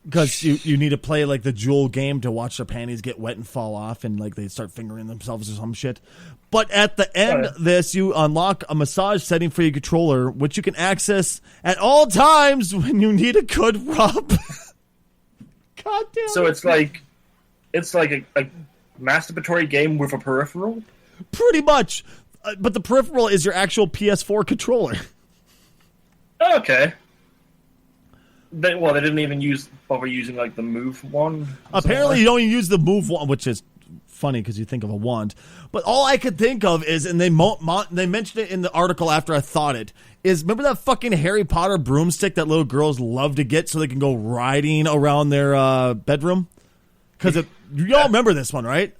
Because you need to play like the Jewel game to watch their panties get wet and fall off and like they start fingering themselves or some shit. But at the end of this, you unlock a massage setting for your controller, which you can access at all times when you need a good rub. God damn. So it's like a masturbatory game with a peripheral? Pretty much. But the peripheral is your actual PS4 controller. Okay. They didn't even bother using like the Move one. Apparently, you don't even use the Move one, which is funny because you think of a wand. But all I could think of is, and they mentioned it in the article after I thought it, is remember that fucking Harry Potter broomstick that little girls love to get so they can go riding around their bedroom? Because you all remember this one, right?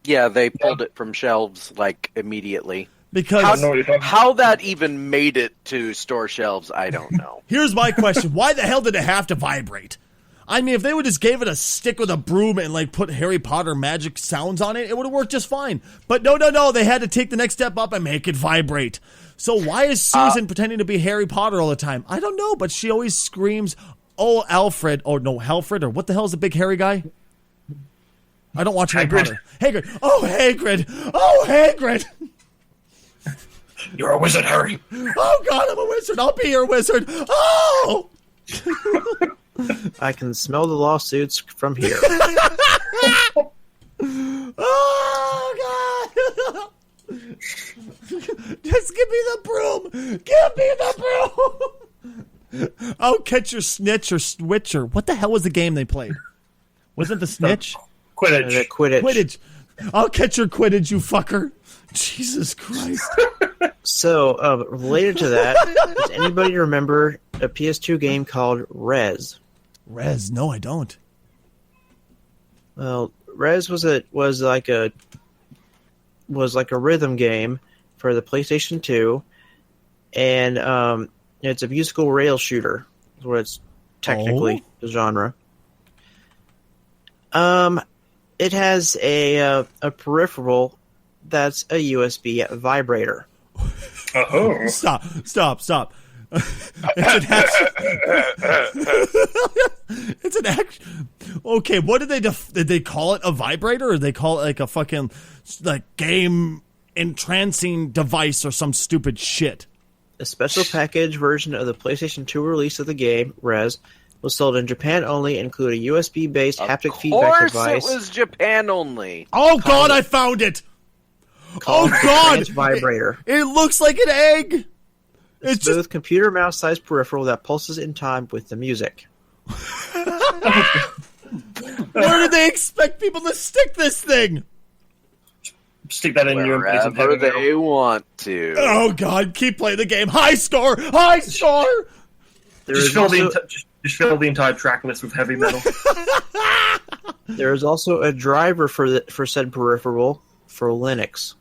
Yeah, they pulled it from shelves like immediately. Because how that even made it to store shelves, I don't know. Here's my question. Why the hell did it have to vibrate? I mean, if they would just gave it a stick with a broom and like put Harry Potter magic sounds on it, it would have worked just fine. But no, they had to take the next step up and make it vibrate. So why is Susan pretending to be Harry Potter all the time? I don't know, but she always screams, "Oh, Alfred," or no, Halfred, or what the hell is the big hairy guy? I don't watch Harry Potter. Hagrid. Oh, Hagrid. Oh, Hagrid. You're a wizard, Harry. Oh, God, I'm a wizard. I'll be your wizard. Oh! I can smell the lawsuits from here. Oh, God! Just give me the broom! Give me the broom! Oh, catch your snitch or switcher. What the hell was the game they played? Wasn't the snitch? Quidditch. Quidditch. I'll catch your Quidditch, you fucker. Jesus Christ. So, related to that, does anybody remember a PS2 game called Rez? Rez? No, I don't. Well, Rez was like a rhythm game for the PlayStation 2, and it's a musical rail shooter. Is what it's technically the genre. It has a peripheral That's a USB vibrator. Oh. Stop. It's an act. Okay, what did they call it? A vibrator, or did they call it like a fucking like game entrancing device or some stupid shit? A special package version of the PlayStation 2 release of the game, Res, was sold in Japan only, include a USB-based haptic feedback device. Of course it was Japan only. Oh god, I found it! Oh god! Vibrator. It looks like an egg! It's Smooth just computer mouse-sized peripheral that pulses in time with the music. where did they expect people to stick this thing? Stick that in your place of Wherever heavy metal. they want to. Oh god, keep playing the game. High score! Just fill the entire track list with heavy metal. There is also a driver for said peripheral for Linux.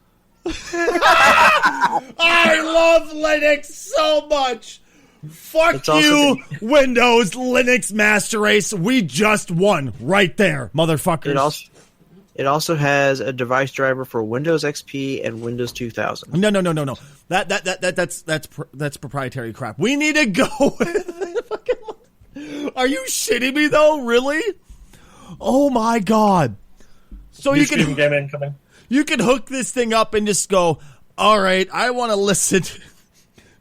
I love Linux so much. Fuck you, Windows, Linux Master Race. We just won right there, motherfuckers. It also has a device driver for Windows XP and Windows 2000. No. That's proprietary crap. We need to go with Are you shitting me though? Really? Oh my god. So you can hook this thing up and just go, all right, I want to listen.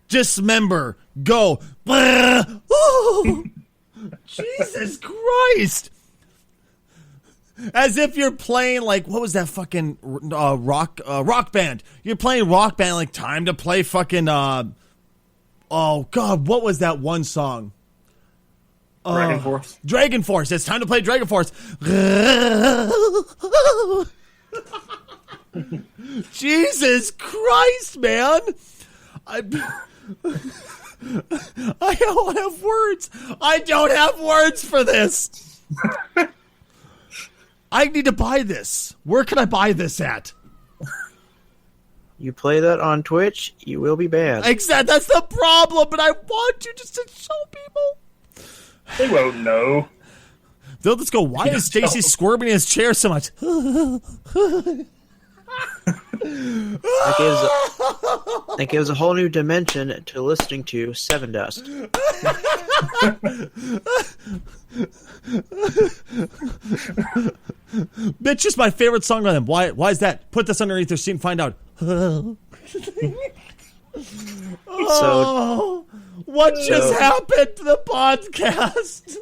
Just remember, go. Jesus Christ. As if you're playing, like, what was that fucking rock band? You're playing Rock Band, like, time to play fucking, oh, God, what was that one song? Dragon Force. Dragon Force. It's time to play Dragon Force. Jesus Christ, man. I don't have words. I don't have words for this. I need to buy this. Where can I buy this at? You play that on Twitch, you will be banned. Exactly. That's the problem, but I want you just to show people. They won't know. They'll just go, why is Stacy squirming in his chair so much? That gives a whole new dimension to listening to Seven Dust. Bitch is my favorite song by them. Why is that? Put this underneath their seat and find out. Oh, what just happened to the podcast?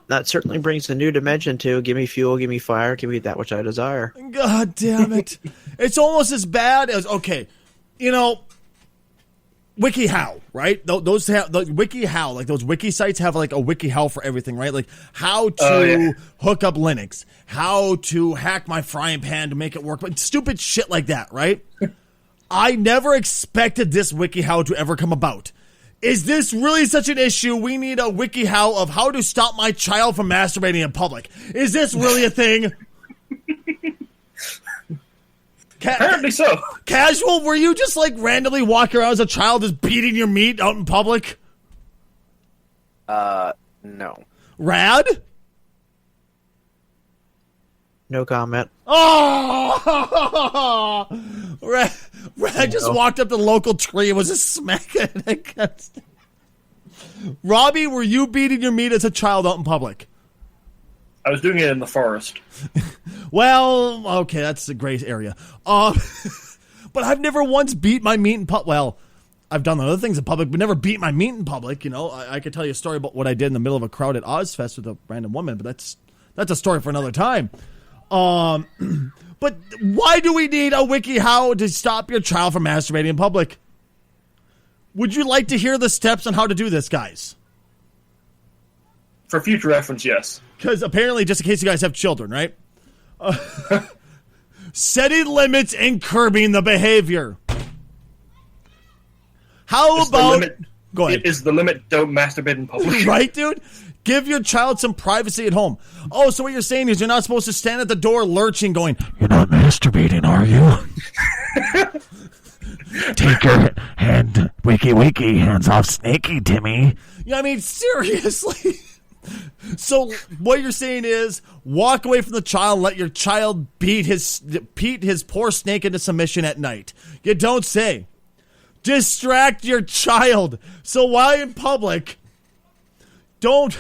That certainly brings a new dimension to give me fuel, give me fire, give me that which I desire. God damn it. It's almost as bad as, okay, you know, WikiHow, right? Those have the WikiHow, like those wiki sites have like a WikiHow for everything, right? Like how to hook up Linux, how to hack my frying pan to make it work, but stupid shit like that, right? I never expected this WikiHow to ever come about. Is this really such an issue? We need a WikiHow of how to stop my child from masturbating in public. Is this really a thing? Apparently so. Casual, were you just like randomly walking around as a child just beating your meat out in public? No. Rad? No comment. Oh! Rad just walked up to the local tree and was just smacking it against it. Robbie, were you beating your meat as a child out in public? I was doing it in the forest. Well, okay, that's a gray area. But I've never once beat my meat in public. Well, I've done other things in public, but never beat my meat in public. You know, I could tell you a story about what I did in the middle of a crowd at Ozfest with a random woman, but that's a story for another time. But why do we need a WikiHow to stop your child from masturbating in public? Would you like to hear the steps on how to do this, guys? For future reference, yes. Because apparently, just in case you guys have children, right? Setting limits and curbing the behavior. How about... Go ahead. Is the limit don't masturbate in public? Right, dude? Give your child some privacy at home. Oh, so what you're saying is you're not supposed to stand at the door lurching going, you're not masturbating, are you? Take your hand, wiki, hands off Snaky, Timmy. Yeah, I mean, seriously. So what you're saying is walk away from the child, let your child beat his poor snake into submission at night. You don't say. Distract your child. So while in public, don't...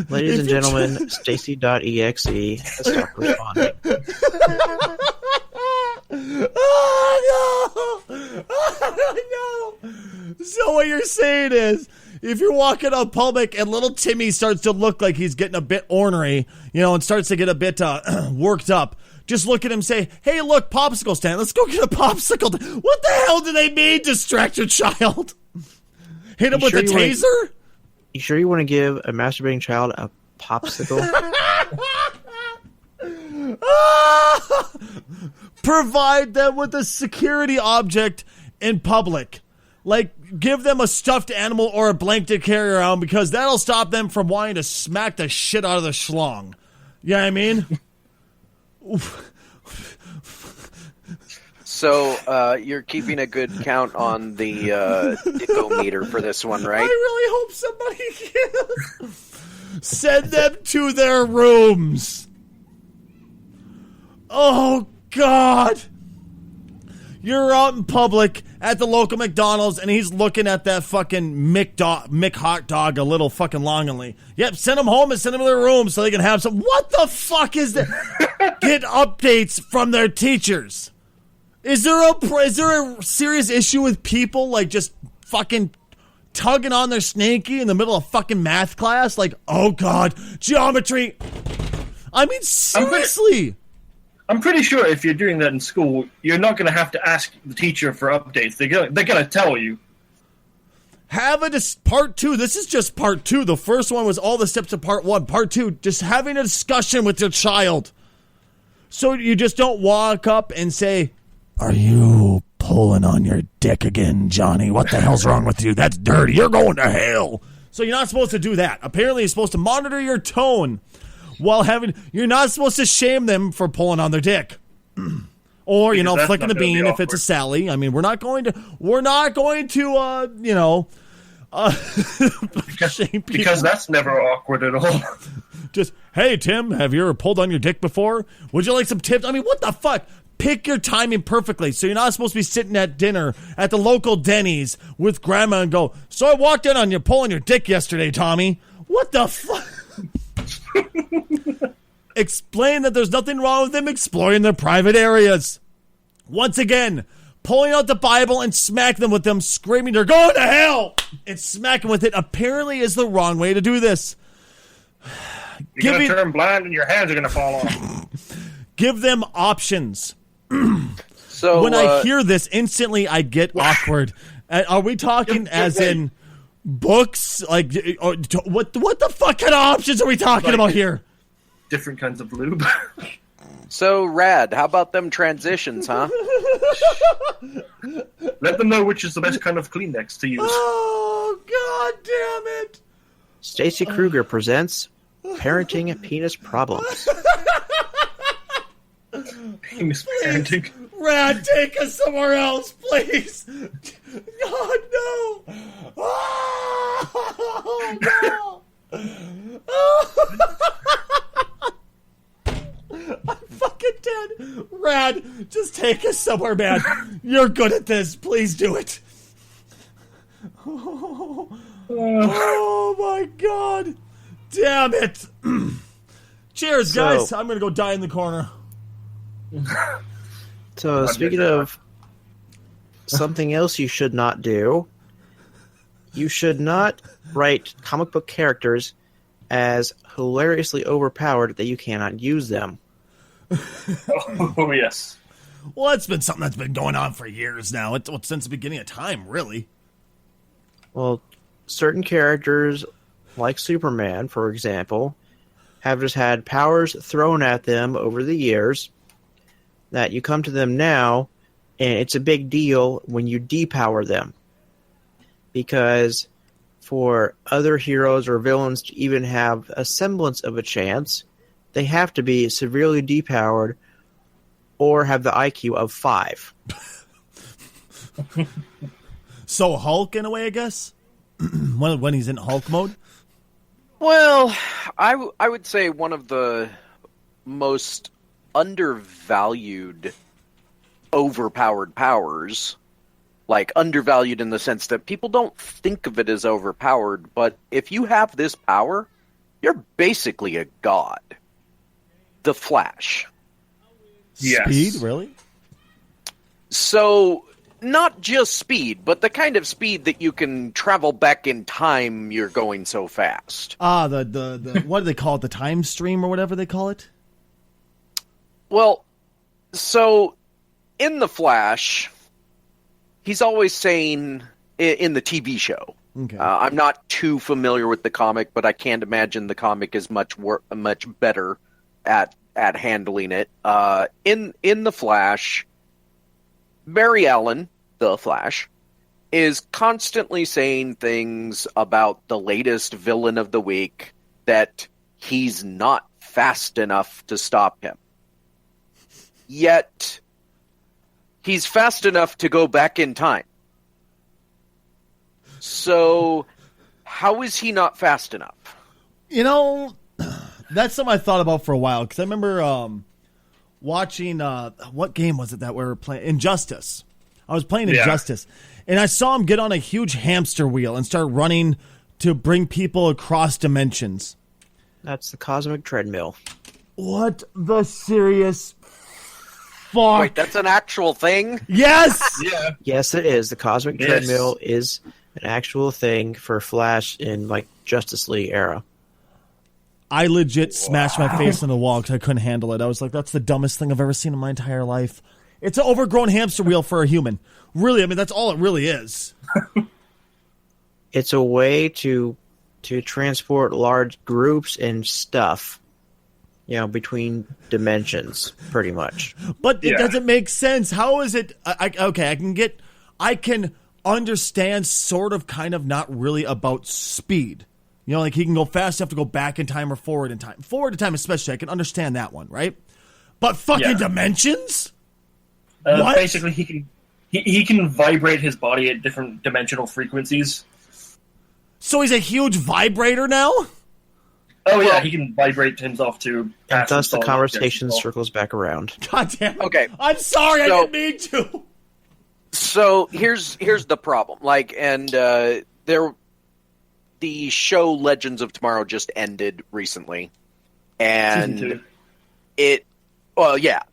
Ladies and gentlemen, Stacy.exe has stopped responding. Oh, no! Oh, no! So what you're saying is, if you're walking on public and little Timmy starts to look like he's getting a bit ornery, and starts to get a bit worked up, just look at him and say, hey, look, popsicle stand. Let's go get a popsicle. What the hell do they mean, distract your child? Hit him with a taser? You sure you want to give a masturbating child a popsicle? Provide them with a security object in public. Like, give them a stuffed animal or a blanket to carry around, because that'll stop them from wanting to smack the shit out of the schlong. You know what I mean? So, you're keeping a good count on the Dicko meter for this one, right? I really hope somebody can. Send them to their rooms. Oh, God. You're out in public at the local McDonald's, and he's looking at that fucking Mick hot dog a little fucking longingly. Yep, send them home and send them to their room so they can have some. What the fuck is that? Get updates from their teachers. Is there a serious issue with people, like, just fucking tugging on their snakey in the middle of fucking math class? Like, oh, God, geometry. I mean, seriously. I'm pretty sure if you're doing that in school, you're not going to have to ask the teacher for updates. They're going to tell you. Have part 2. This is just part 2. The first one was all the steps of part 1. Part 2, just having a discussion with your child. So you just don't walk up and say, are you pulling on your dick again, Johnny? What the hell's wrong with you? That's dirty. You're going to hell. So you're not supposed to do that. Apparently, you're supposed to monitor your tone while you're not supposed to shame them for pulling on their dick. Or, flicking the bean if it's a Sally. I mean, we're not going to shame people. Because that's never awkward at all. Just, hey, Tim, have you ever pulled on your dick before? Would you like some tips? I mean, what the fuck? Pick your timing perfectly. So you're not supposed to be sitting at dinner at the local Denny's with grandma and go, so I walked in on you pulling your dick yesterday, Tommy. What the fuck? Explain that there's nothing wrong with them exploring their private areas. Once again, pulling out the Bible and smacking them with them, screaming, they're going to hell! And smacking with it apparently is the wrong way to do this. You're going to turn blind and your hands are going to fall off. Give them options. So when I hear this, instantly I get awkward. Are we talking as in books? Like, what the fuck kind of options are we talking about here? Different kinds of lube. So, Rad, how about them transitions, huh? Let them know which is the best kind of Kleenex to use. Oh, God damn it. Stacy Kruger presents Parenting Penis Problems. Penis parenting. Rad, take us somewhere else, please. God, no. Oh, no. I'm fucking dead. Rad, just take us somewhere, man. You're good at this. Please do it. Oh my God. Damn it. Cheers, guys. I'm going to go die in the corner. So, speaking of something else you should not do, you should not write comic book characters as hilariously overpowered that you cannot use them. Oh, yes. Well, that's been something that's been going on for years now. It's since the beginning of time, really. Well, certain characters, like Superman, for example, have just had powers thrown at them over the years that you come to them now, and it's a big deal when you depower them. Because for other heroes or villains to even have a semblance of a chance, they have to be severely depowered or have the IQ of 5. So Hulk, in a way, I guess? when he's in Hulk mode? Well, I would say one of the most undervalued, overpowered powers, like undervalued in the sense that people don't think of it as overpowered, but if you have this power, you're basically a god. The Flash. Yes. Speed, really? So, not just speed, but the kind of speed that you can travel back in time, you're going so fast. The what do they call it? The time stream or whatever they call it? Well, so in The Flash, he's always saying in the TV show. Okay. I'm not too familiar with the comic, but I can't imagine the comic is much better at handling it. In The Flash, Barry Allen, the Flash, is constantly saying things about the latest villain of the week that he's not fast enough to stop him. Yet, he's fast enough to go back in time. So, how is he not fast enough? You know, that's something I thought about for a while, because I remember watching, what game was it that we were playing? Injustice. I was playing Injustice, and I saw him get on a huge hamster wheel and start running to bring people across dimensions. That's the cosmic treadmill. What the serious fuck? Wait, that's an actual thing? Yes! Yeah. Yes, it is. The cosmic Yes. treadmill is an actual thing for Flash in like Justice League era. I legit smashed my face on the wall because I couldn't handle it. I was like, that's the dumbest thing I've ever seen in my entire life. It's an overgrown hamster wheel for a human. Really, I mean, that's all it really is. It's a way to transport large groups and stuff, between dimensions, pretty much. But it Yeah. doesn't make sense. How is it? I can understand sort of, kind of, not really about speed. Like he can go fast enough to go back in time or forward in time. Forward in time especially, I can understand that one, right? But fucking dimensions? What? Basically, he can vibrate his body at different dimensional frequencies. So he's a huge vibrator now? Oh yeah, he can vibrate himself to. And pass thus the himself conversation against circles back around. God damn it. Okay. I'm sorry, I So- didn't mean to. So here's the problem. The show Legends of Tomorrow just ended recently, and Season 2.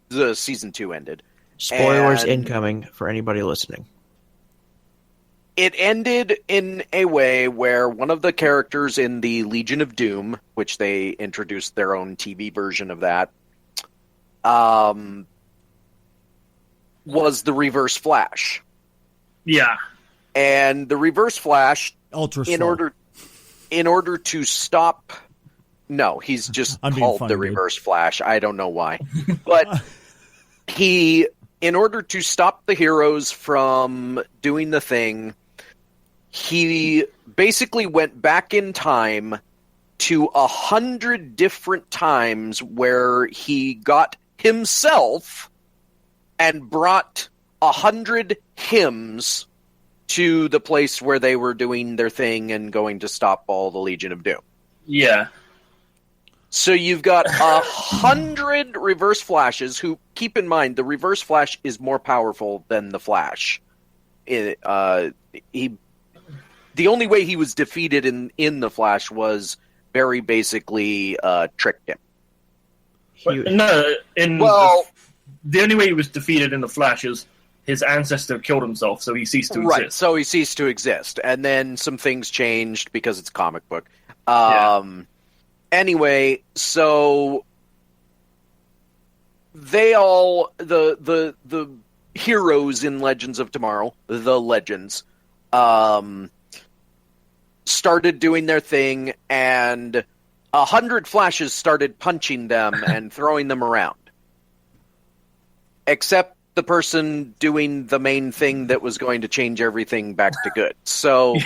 the season 2 ended. Spoilers And- incoming for anybody listening. It ended in a way where one of the characters in the Legion of Doom, which they introduced their own TV version of that, was the Reverse Flash. Yeah. And the Reverse Flash, Ultra in order to stop... No, he's just I'm being called funny, the dude. Reverse Flash. I don't know why. But he, in order to stop the heroes from doing the thing, he basically went back in time to 100 different times where he got himself and brought 100 hymns to the place where they were doing their thing and going to stop all the Legion of Doom. Yeah. So you've got 100 Reverse Flashes who, keep in mind, the Reverse Flash is more powerful than the Flash. The only way he was defeated in the Flash was Barry basically tricked him. The only way he was defeated in the Flash is his ancestor killed himself, so he ceased to Right, exist. so he ceased to exist. And then some things changed because it's a comic book. Anyway, so they all the heroes in Legends of Tomorrow, the Legends, started doing their thing, and 100 Flashes started punching them and throwing them around. Except the person doing the main thing that was going to change everything back to good. So,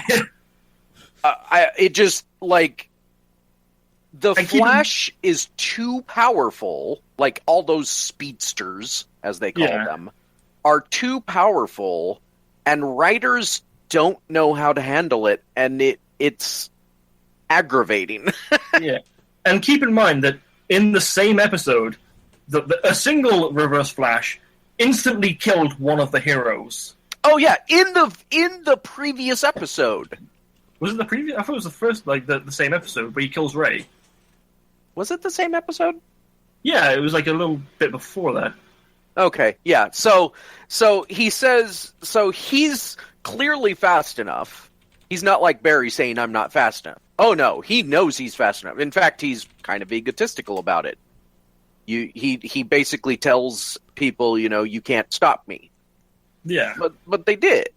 the Flash is too powerful, like all those speedsters, as they call them, are too powerful, and writers don't know how to handle it, and it's aggravating. Yeah. And keep in mind that in the same episode, a single Reverse Flash instantly killed one of the heroes. Oh yeah, in the previous episode. Was it the previous? I thought it was the first, like the same episode where he kills Ray. Was it the same episode? Yeah, it was like a little bit before that. Okay, yeah. So he says, so he's clearly fast enough. He's not like Barry saying, I'm not fast enough. Oh no, he knows he's fast enough. In fact, he's kind of egotistical about it. He basically tells people, you can't stop me. Yeah. But they did.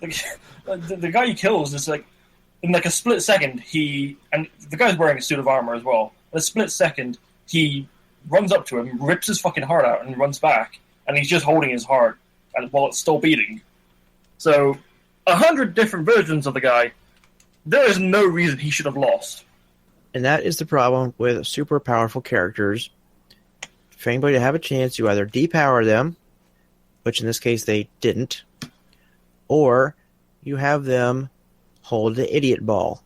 The guy he kills is like, in like a split second, and the guy's wearing a suit of armor as well. In a split second, he runs up to him, rips his fucking heart out, and runs back, and he's just holding his heart while it's still beating. So, 100 different versions of the guy. There is no reason he should have lost. And that is the problem with super powerful characters. For anybody to have a chance, you either depower them, which in this case they didn't, or you have them hold the idiot ball.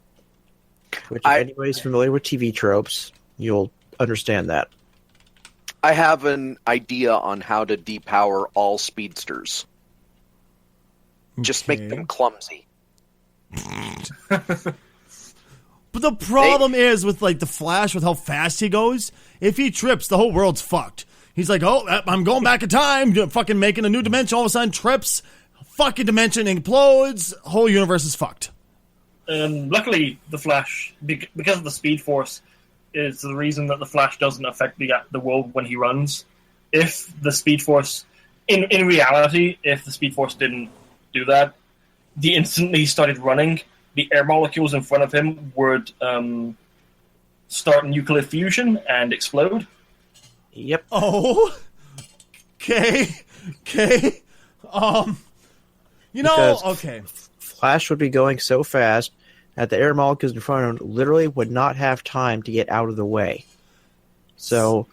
Which, if anybody's familiar with TV tropes, you'll understand that. I have an idea on how to depower all speedsters. Just make them clumsy. But the problem is with like the Flash, with how fast he goes, if he trips, the whole world's fucked. He's like, oh, I'm going back in time, fucking making a new dimension, all of a sudden trips, fucking dimension implodes, whole universe is fucked. Luckily, the Flash, because of the Speed Force, is the reason that the Flash doesn't affect the world when he runs. If the Speed Force, in reality, if the Speed Force didn't do that, the instant he started running, the air molecules in front of him would start nuclear fusion and explode. Yep. Oh. Okay. Okay. Flash would be going so fast that the air molecules in front of him literally would not have time to get out of the way. So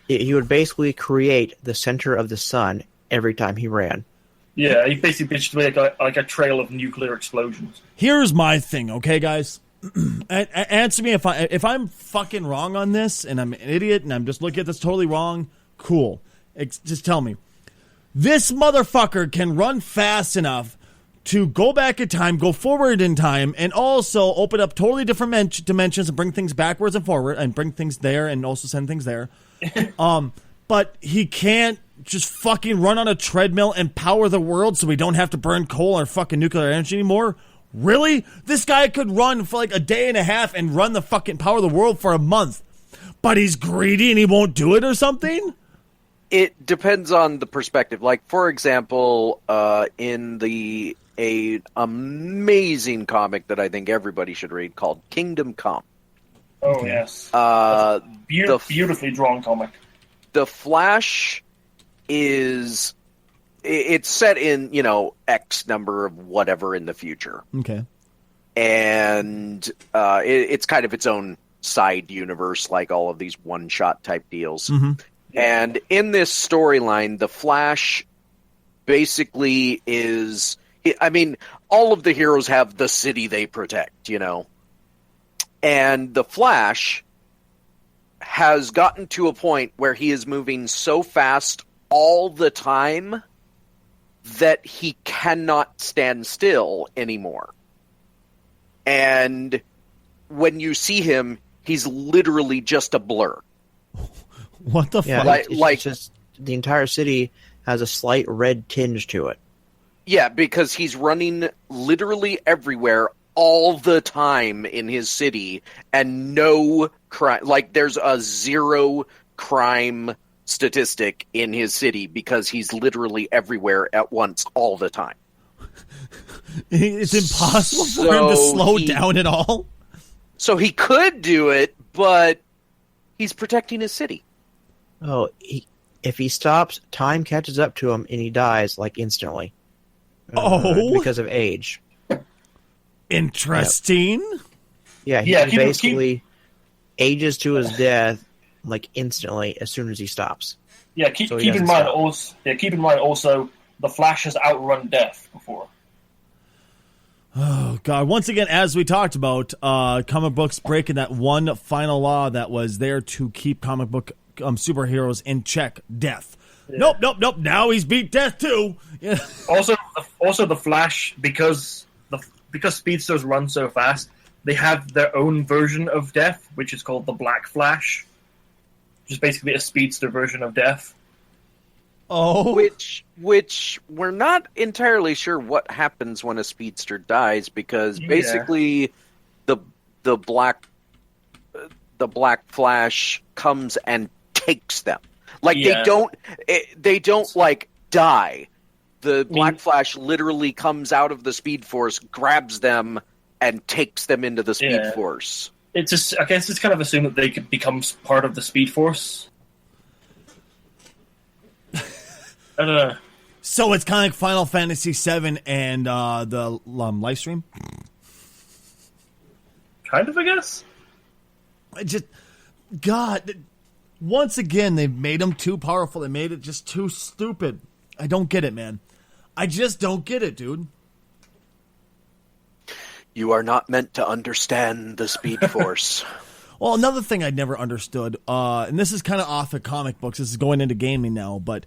he would basically create the center of the sun every time he ran. Yeah, he basically pitched like a trail of nuclear explosions. Here's my thing, okay, guys? Answer me if I'm fucking wrong on this, and I'm an idiot, and I'm just looking at this totally wrong. Cool. Just tell me. This motherfucker can run fast enough to go back in time, go forward in time, and also open up totally different dimensions and bring things backwards and forward, and bring things there and also send things there. But he can't just fucking run on a treadmill and power the world so we don't have to burn coal or fucking nuclear energy anymore? Really? This guy could run for like a day and a half and run the fucking power the world for a month. But he's greedy and he won't do it or something? It depends on the perspective. Like, for example, in a amazing comic that I think everybody should read called Kingdom Come. Oh, yes. Beautifully drawn comic. The Flash is... It's set in, X number of whatever in the future. Okay. And it's kind of its own side universe, like all of these one-shot type deals. Mm-hmm. And in this storyline, the Flash basically is... I mean, all of the heroes have the city they protect, And the Flash has gotten to a point where he is moving so fast all the time that he cannot stand still anymore. And when you see him, he's literally just a blur. What the fuck? Like just the entire city has a slight red tinge to it. Yeah, because he's running literally everywhere all the time in his city, and no crime. Like, there's a 0 crime statistic in his city because he's literally everywhere at once all the time. It's impossible for him to slow down at all. So he could do it, but he's protecting his city. Oh, if he stops, time catches up to him and he dies like instantly. Because of age. Interesting. Yep. Yeah, he basically ages to his death like instantly as soon as he stops. Yeah, keep in mind also the Flash has outrun death before. Oh, God. Once again, as we talked about, comic books breaking that one final law that was there to keep comic book superheroes in check, death. Yeah. Nope. Now he's beat death, too. Yeah. Also, the Flash, because speedsters run so fast, they have their own version of death, which is called the Black Flash, which is basically a speedster version of death. Oh, which we're not entirely sure what happens when a speedster dies, because basically the Black Flash comes and takes them. Like they don't like die. The Black Flash literally comes out of the Speed Force, grabs them, and takes them into the Speed Force. It's just, I guess it's kind of assumed that they could become part of the Speed Force. I don't know. So it's kind of like Final Fantasy VII and the live stream? Kind of, I guess. God, once again, they've made them too powerful. They made it just too stupid. I don't get it, man. I just don't get it, dude. You are not meant to understand the Speed Force. Well, another thing I never understood, and this is kind of off of comic books. This is going into gaming now, but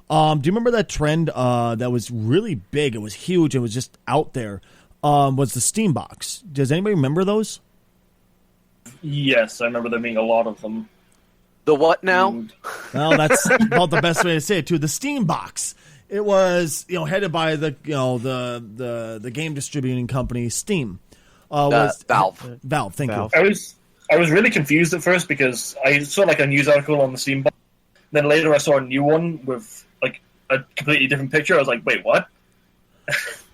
do you remember that trend that was really big? It was huge. It was just out there. Was the Steam box. Does anybody remember those? Yes, I remember there being a lot of them. The what now? Well, that's about the best way to say it too. The Steam box. It was, headed by the game distributing company Steam. Valve. Valve. Thank you. I was really confused at first because I saw like a news article on the Steam box. Then later I saw a new one with like a completely different picture. I was like, wait, what?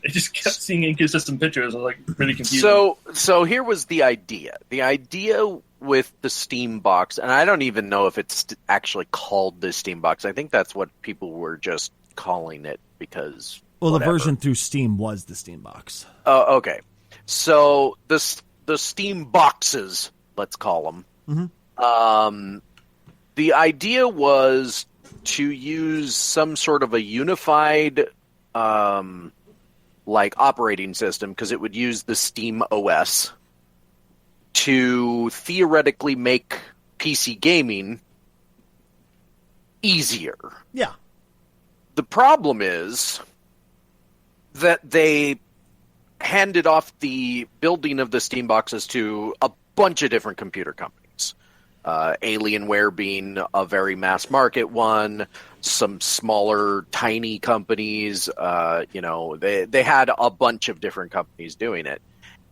It just kept seeing inconsistent pictures. I was like really confused. So here was the idea. The idea with the Steam box, and I don't even know if it's actually called the Steam box. I think that's what people were just calling it because. Well, the version through Steam was the Steam box. Oh, okay. So the Steam boxes, let's call them. Mm-hmm. The idea was to use some sort of a unified operating system, because it would use the Steam OS to theoretically make PC gaming easier. Yeah. The problem is that they handed off the building of the Steam boxes to a bunch of different computer companies. Alienware being a very mass market one, some smaller, tiny companies. They had a bunch of different companies doing it.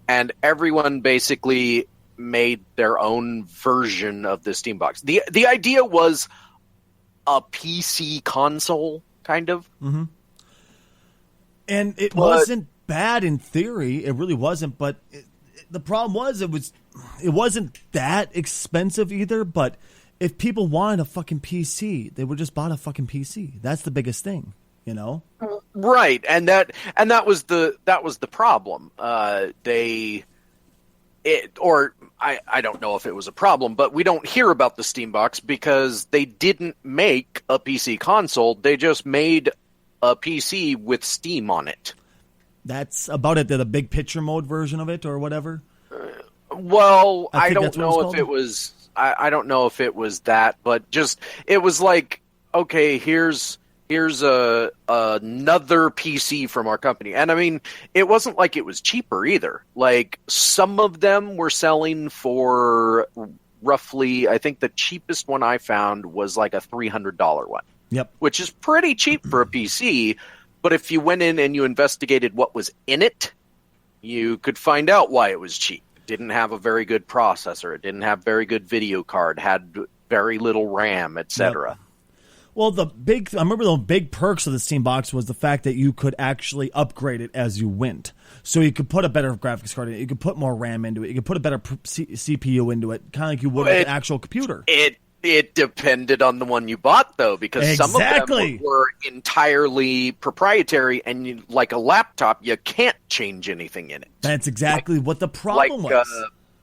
And everyone basically made their own version of the Steam box. The idea was a PC console, kind of. Mm-hmm. And it wasn't bad in theory. It really wasn't. But the problem was it wasn't that expensive either. But if people wanted a fucking PC, they would just bought a fucking PC. That's the biggest thing, Right, and that was the problem. I don't know if it was a problem, but we don't hear about the Steam box because they didn't make a PC console. They just made a PC with Steam on it. That's about it. The big picture mode version of it or whatever. Well, I don't know if it was. I don't know if it was that, but just it was like, okay, here's another PC from our company. And I mean, it wasn't like it was cheaper either. Like some of them were selling for roughly, I think the cheapest one I found was like a $300 one. Yep. Which is pretty cheap for a PC. But if you went in and you investigated what was in it, you could find out why it was cheap. It didn't have a very good processor. It didn't have very good video card, had very little RAM, etc. Yep. Well, I remember the big perks of the Steam box was the fact that you could actually upgrade it as you went. So you could put a better graphics card in it. You could put more RAM into it. You could put a better CPU into it, kind of like you would with an actual computer. It depended on the one you bought, though, because some of them were entirely proprietary, and like a laptop, you can't change anything in it. That's exactly what the problem was.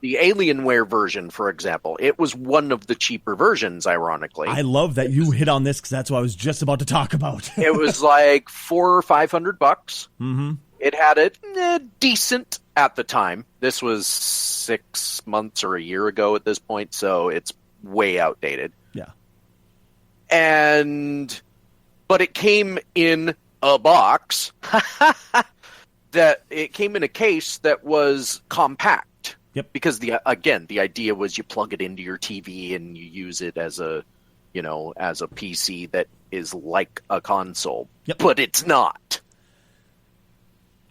the Alienware version, for example, it was one of the cheaper versions, ironically. I love that you hit on this because that's what I was just about to talk about. It was like $400 or $500. Mm-hmm. It had it decent at the time. This was 6 months or a year ago at this point, so it's way outdated. Yeah. But it came in a box that it came in a case that was compact. Yep. Because the idea was you plug it into your TV and you use it as a PC that is like a console. Yep. But it's not.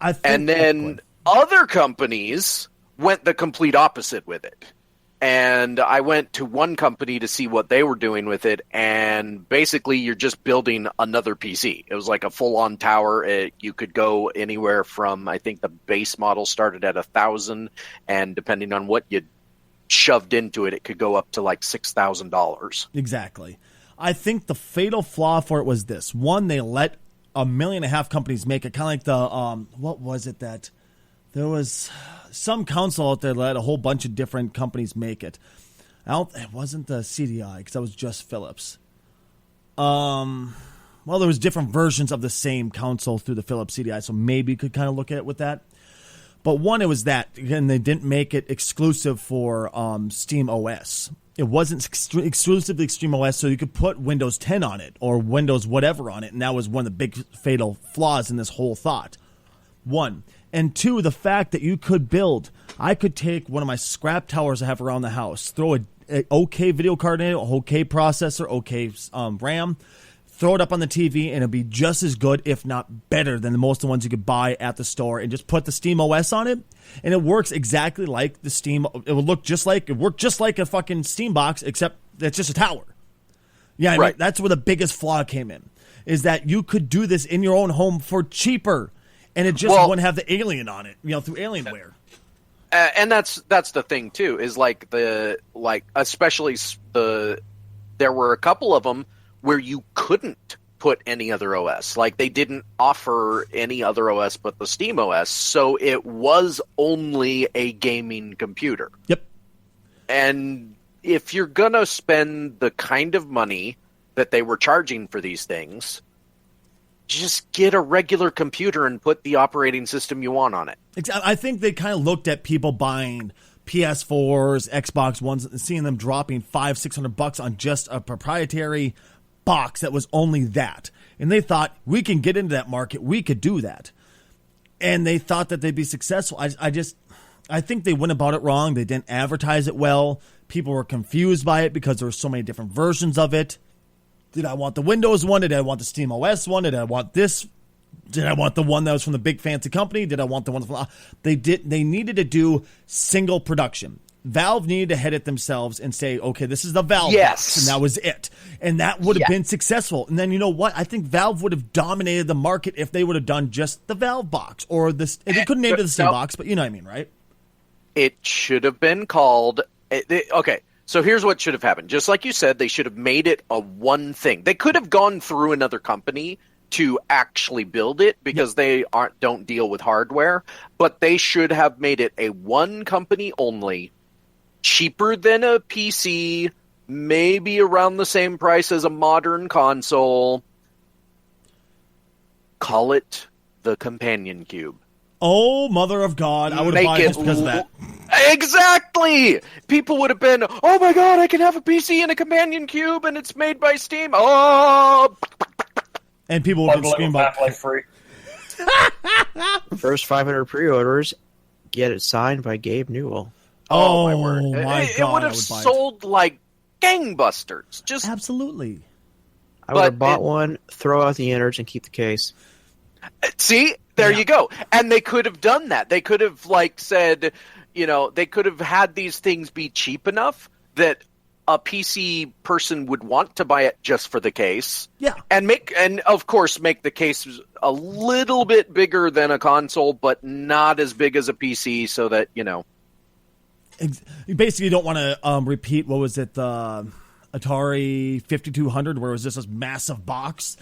And then other companies went the complete opposite with it. And I went to one company to see what they were doing with it, and basically you're just building another PC. It was like a full-on tower. You could go anywhere from, I think the base model started at 1,000, and depending on what you shoved into it, it could go up to like $6,000. Exactly. I think the fatal flaw for it was this. One, they let 1.5 million companies make it, kind of like the, what was it that... There was some console out there that let a whole bunch of different companies make it. It wasn't the CDI because that was just Philips. Well, there was different versions of the same console through the Philips CDI, so maybe you could kind of look at it with that. But one, it was that. Again, they didn't make it exclusive for Steam OS. It wasn't exclusively Steam OS, so you could put Windows 10 on it or Windows whatever on it, and that was one of the big fatal flaws in this whole thought. One. And two, the fact that you could build. I could take one of my scrap towers I have around the house, throw a okay video card in it, okay processor, okay RAM, throw it up on the TV, and it'll be just as good, if not better, than most of the ones you could buy at the store. And just put the Steam OS on it, and it works exactly like the Steam. It would work just like a fucking Steam box, except it's just a tower. Yeah, right. I mean, that's where the biggest flaw came in, is that you could do this in your own home for cheaper. And it just wouldn't have the Alien on it, through Alienware. And that's the thing too, is especially there were a couple of them where you couldn't put any other OS. Like they didn't offer any other OS but the Steam OS, so it was only a gaming computer. Yep. And if you're gonna spend the kind of money that they were charging for these things, just get a regular computer and put the operating system you want on it. I think they kind of looked at people buying PS4s, Xbox Ones, and seeing them dropping $500-$600 on just a proprietary box that was only that. And they thought, we can get into that market. We could do that. And they thought that they'd be successful. I think they went about it wrong. They didn't advertise it well. People were confused by it because there were so many different versions of it. Did I want the Windows one? Did I want the Steam OS one? Did I want this? Did I want the one that was from the big fancy company? Did I want the one from... They needed to do single production. Valve needed to head it themselves and say, okay, this is the Valve box, and that was it. And that would have been successful. And then, you know what? I think Valve would have dominated the market if they would have done just the Valve box. Or this. They couldn't name it the Steam box, but you know what I mean, right? It should have been called... Okay. So here's what should have happened. Just like you said, they should have made it a one thing. They could have gone through another company to actually build it because they don't deal with hardware, but they should have made it a one company only, cheaper than a PC, maybe around the same price as a modern console. Call it the Companion Cube. Oh, mother of God. I would have bought it just because of that. Exactly! People would have been, oh my god, I can have a PC and a Companion Cube and it's made by Steam. Oh! And people would have screamed about free. First 500 pre-orders, get it signed by Gabe Newell. Oh, my word. It would have sold like gangbusters. Just absolutely. I would have bought one, throw out the innards, and keep the case. See? There you go. And they could have done that. They could have said, they could have had these things be cheap enough that a PC person would want to buy it just for the case. Yeah. And of course make the case a little bit bigger than a console, but not as big as a PC so that, You basically don't want to repeat, what was it, the Atari 5200, where it was just this massive box,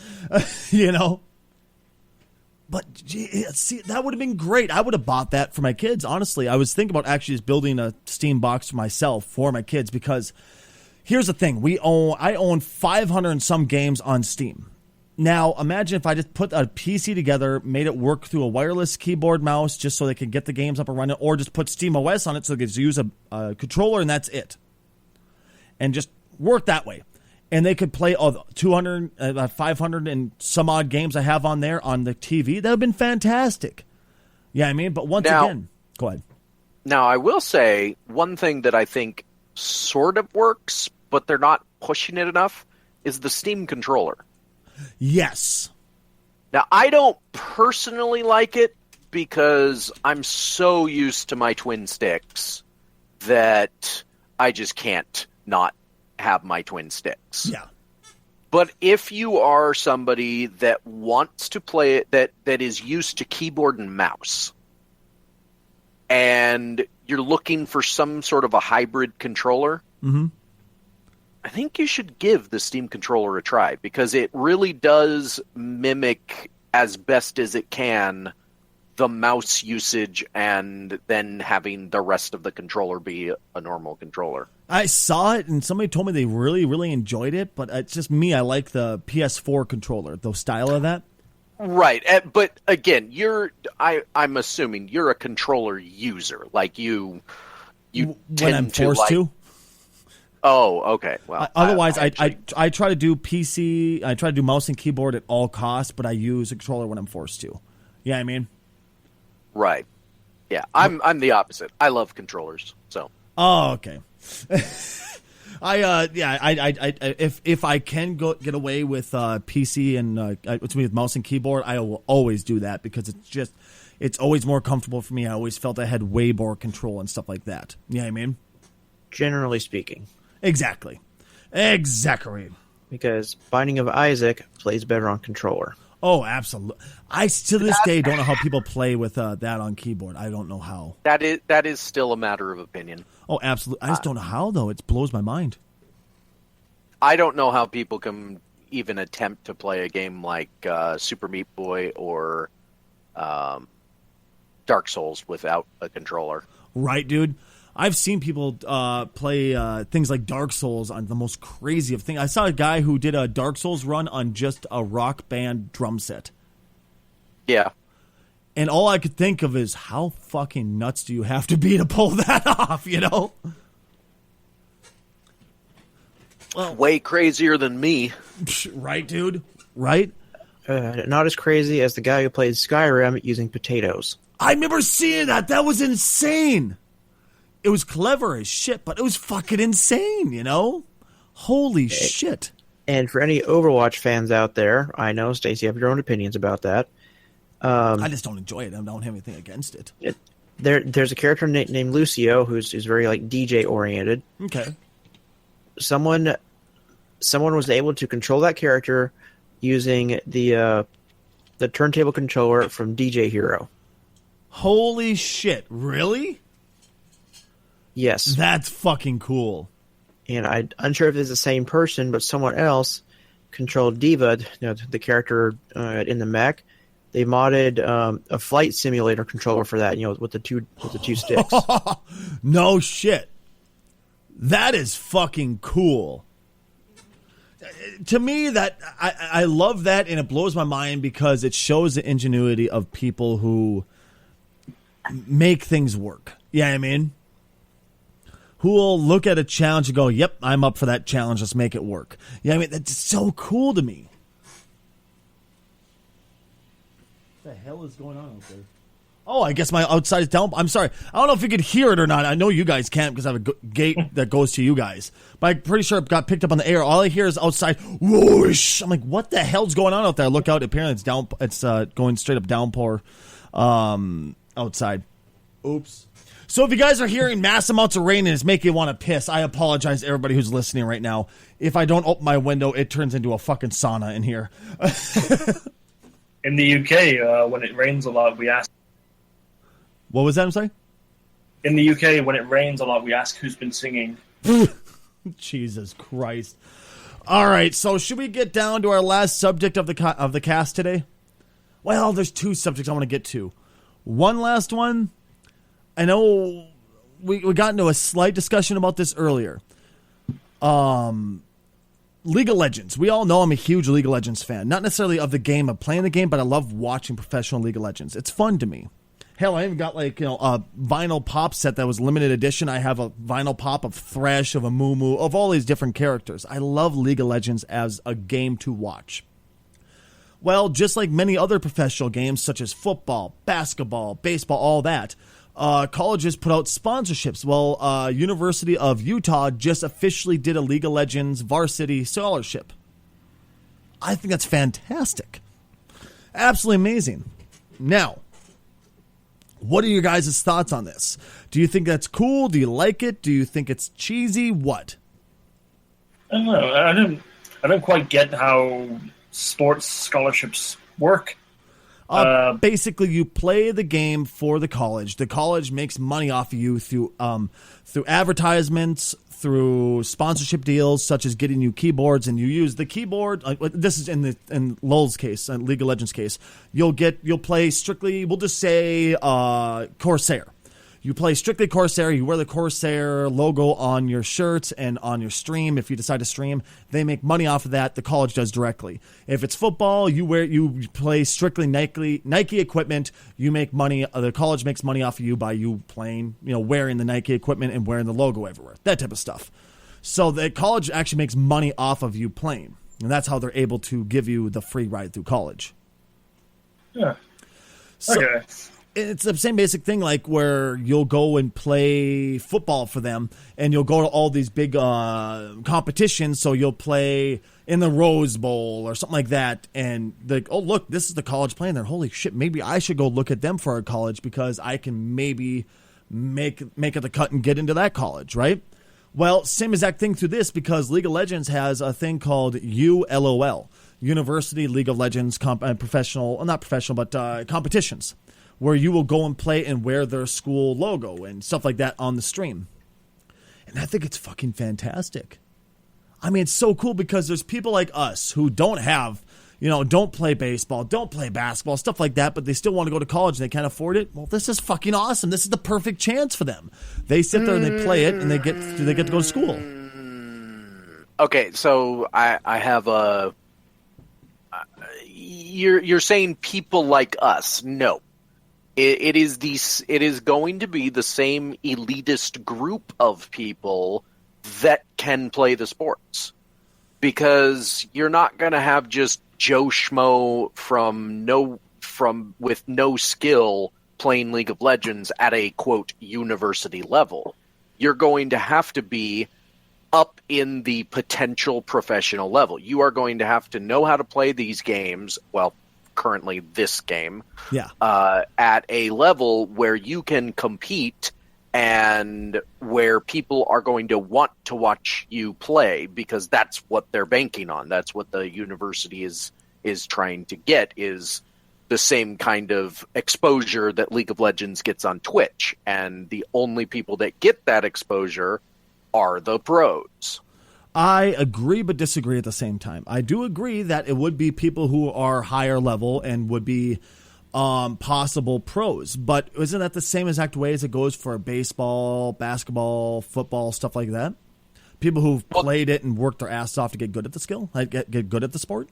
But see, that would have been great. I would have bought that for my kids. Honestly, I was thinking about actually just building a Steam box for myself for my kids because here's the thing: I own 500 and some games on Steam. Now, imagine if I just put a PC together, made it work through a wireless keyboard mouse, just so they could get the games up and running, or just put Steam OS on it so they could use a controller and that's it, and just work that way. And they could play all 500 and some odd games I have on there on the TV. That would have been fantastic. Yeah, I mean, but once again, go ahead. Now, I will say one thing that I think sort of works, but they're not pushing it enough, is the Steam controller. Yes. Now, I don't personally like it because I'm so used to my twin sticks that I just can't not have my twin sticks. Yeah. But if you are somebody that wants to play it, that is used to keyboard and mouse, and you're looking for some sort of a hybrid controller, I think you should give the Steam controller a try because it really does mimic as best as it can the mouse usage and then having the rest of the controller be a normal controller. I saw it and somebody told me they really, really enjoyed it, but it's just me. I like the PS4 controller, the style of that. Right. But again, I'm assuming you're a controller user. Like you when tend I'm forced to. Oh, okay. Well, otherwise, I try to do PC. I try to do mouse and keyboard at all costs, but I use a controller when I'm forced to. Yeah, I mean, right. Yeah, I'm the opposite. I love controllers. So. Oh, okay. If I can get away with PC and with mouse and keyboard, I will always do that because it's always more comfortable for me. I always felt I had way more control and stuff like that. You know what I mean? Generally speaking. Exactly. Because Binding of Isaac plays better on controller. Oh, absolutely. I, to this day, don't know how people play with that on keyboard. I don't know how. That is still a matter of opinion. Oh, absolutely. I just don't know how, though. It blows my mind. I don't know how people can even attempt to play a game like Super Meat Boy or Dark Souls without a controller. Right, dude. I've seen people play things like Dark Souls on the most crazy of things. I saw a guy who did a Dark Souls run on just a Rock Band drum set. Yeah. And all I could think of is, how fucking nuts do you have to be to pull that off, you know? Well, way crazier than me. Right, dude? Right? Not as crazy as the guy who played Skyrim using potatoes. I remember seeing that. That was insane. It was clever as shit, but it was fucking insane, you know? Holy shit. And for any Overwatch fans out there, I know, Stacy, you have your own opinions about that. I just don't enjoy it. I don't have anything against it. There's a character named Lucio who's very like DJ oriented. Okay. Someone was able to control that character using the turntable controller from DJ Hero. Holy shit! Really? Yes. That's fucking cool. And I'm unsure if it's the same person, but someone else controlled Diva, the character in the mech. They modded a flight simulator controller for that, with the two sticks. No shit. That is fucking cool. To me, that I love that, and it blows my mind because it shows the ingenuity of people who make things work. Yeah, I mean, who will look at a challenge and go, "Yep, I'm up for that challenge. Let's make it work." Yeah, I mean, that's so cool to me. What the hell is going on out there? Oh, I guess my outside is down. I'm sorry. I don't know if you could hear it or not. I know you guys can't because I have a gate that goes to you guys. But I'm pretty sure it got picked up on the air. All I hear is outside, whoosh. I'm like, what the hell's going on out there? I look out. Apparently it's down. It's going straight up downpour outside. Oops. So if you guys are hearing mass amounts of rain and it's making you want to piss, I apologize to everybody who's listening right now. If I don't open my window, it turns into a fucking sauna in here. In the UK, when it rains a lot, we ask... What was that, I'm sorry? In the UK, when it rains a lot, we ask who's been singing. Jesus Christ. All right, so should we get down to our last subject of the cast today? Well, there's two subjects I want to get to. One last one. I know we got into a slight discussion about this earlier. League of Legends. We all know I'm a huge League of Legends fan. Not necessarily of the game, of playing the game, but I love watching professional League of Legends. It's fun to me. Hell, I even got a vinyl pop set that was limited edition. I have a vinyl pop of Thresh, of a Moo, of all these different characters. I love League of Legends as a game to watch. Well, just like many other professional games, such as football, basketball, baseball, all that, colleges put out sponsorships. Well, University of Utah just officially did a League of Legends varsity scholarship. I think that's fantastic. Absolutely amazing. Now, what are your guys' thoughts on this? Do you think that's cool? Do you like it? Do you think it's cheesy? What? I don't know. I don't quite get how sports scholarships work. Basically, you play the game for the college. The college makes money off of you through advertisements, through sponsorship deals, such as getting you keyboards, and you use the keyboard. This is in LoL's case, League of Legends case. You'll play strictly. We'll just say Corsair. You play strictly Corsair. You wear the Corsair logo on your shirt and on your stream. If you decide to stream, they make money off of that. The college does directly. If it's football, you play strictly Nike equipment. You make money. The college makes money off of you by you playing, wearing the Nike equipment and wearing the logo everywhere. That type of stuff. So the college actually makes money off of you playing, and that's how they're able to give you the free ride through college. Yeah. So, okay. It's the same basic thing, like where you'll go and play football for them, and you'll go to all these big competitions. So you'll play in the Rose Bowl or something like that, and oh look, this is the college playing there. Holy shit, maybe I should go look at them for a college because I can maybe make it the cut and get into that college, right? Well, same exact thing through this, because League of Legends has a thing called ULOL, University League of Legends competitions, where you will go and play and wear their school logo and stuff like that on the stream. And I think it's fucking fantastic. I mean, it's so cool because there's people like us who don't have, don't play baseball, don't play basketball, stuff like that, but they still want to go to college and they can't afford it. Well, this is fucking awesome. This is the perfect chance for them. They sit there and they play it and they get to go to school. Okay, so I have a... You're saying people like us. No. It is going to be the same elitist group of people that can play the sports, because you're not going to have just Joe Schmo with no skill playing League of Legends at a quote university level. You're going to have to be up in the potential professional level. You are going to have to know how to play these games. Well, currently this game, at a level where you can compete and where people are going to want to watch you play, because that's what they're banking on. That's what the university is trying to get, is the same kind of exposure that League of Legends gets on Twitch. And the only people that get that exposure are the pros. I agree but disagree at the same time. I do agree that it would be people who are higher level and would be possible pros. But isn't that the same exact way as it goes for baseball, basketball, football, stuff like that? People who've played it and worked their ass off to get good at the skill, get good at the sport?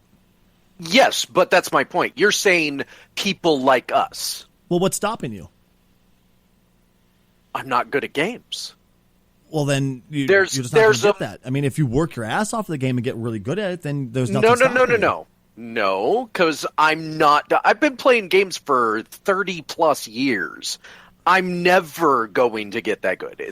Yes, but that's my point. You're saying people like us. Well, what's stopping you? I'm not good at games. Well, then you're just not going to get that. I mean, if you work your ass off of the game and get really good at it, then there's nothing stopping you. No, because I'm not. I've been playing games for 30 plus years. I'm never going to get that good.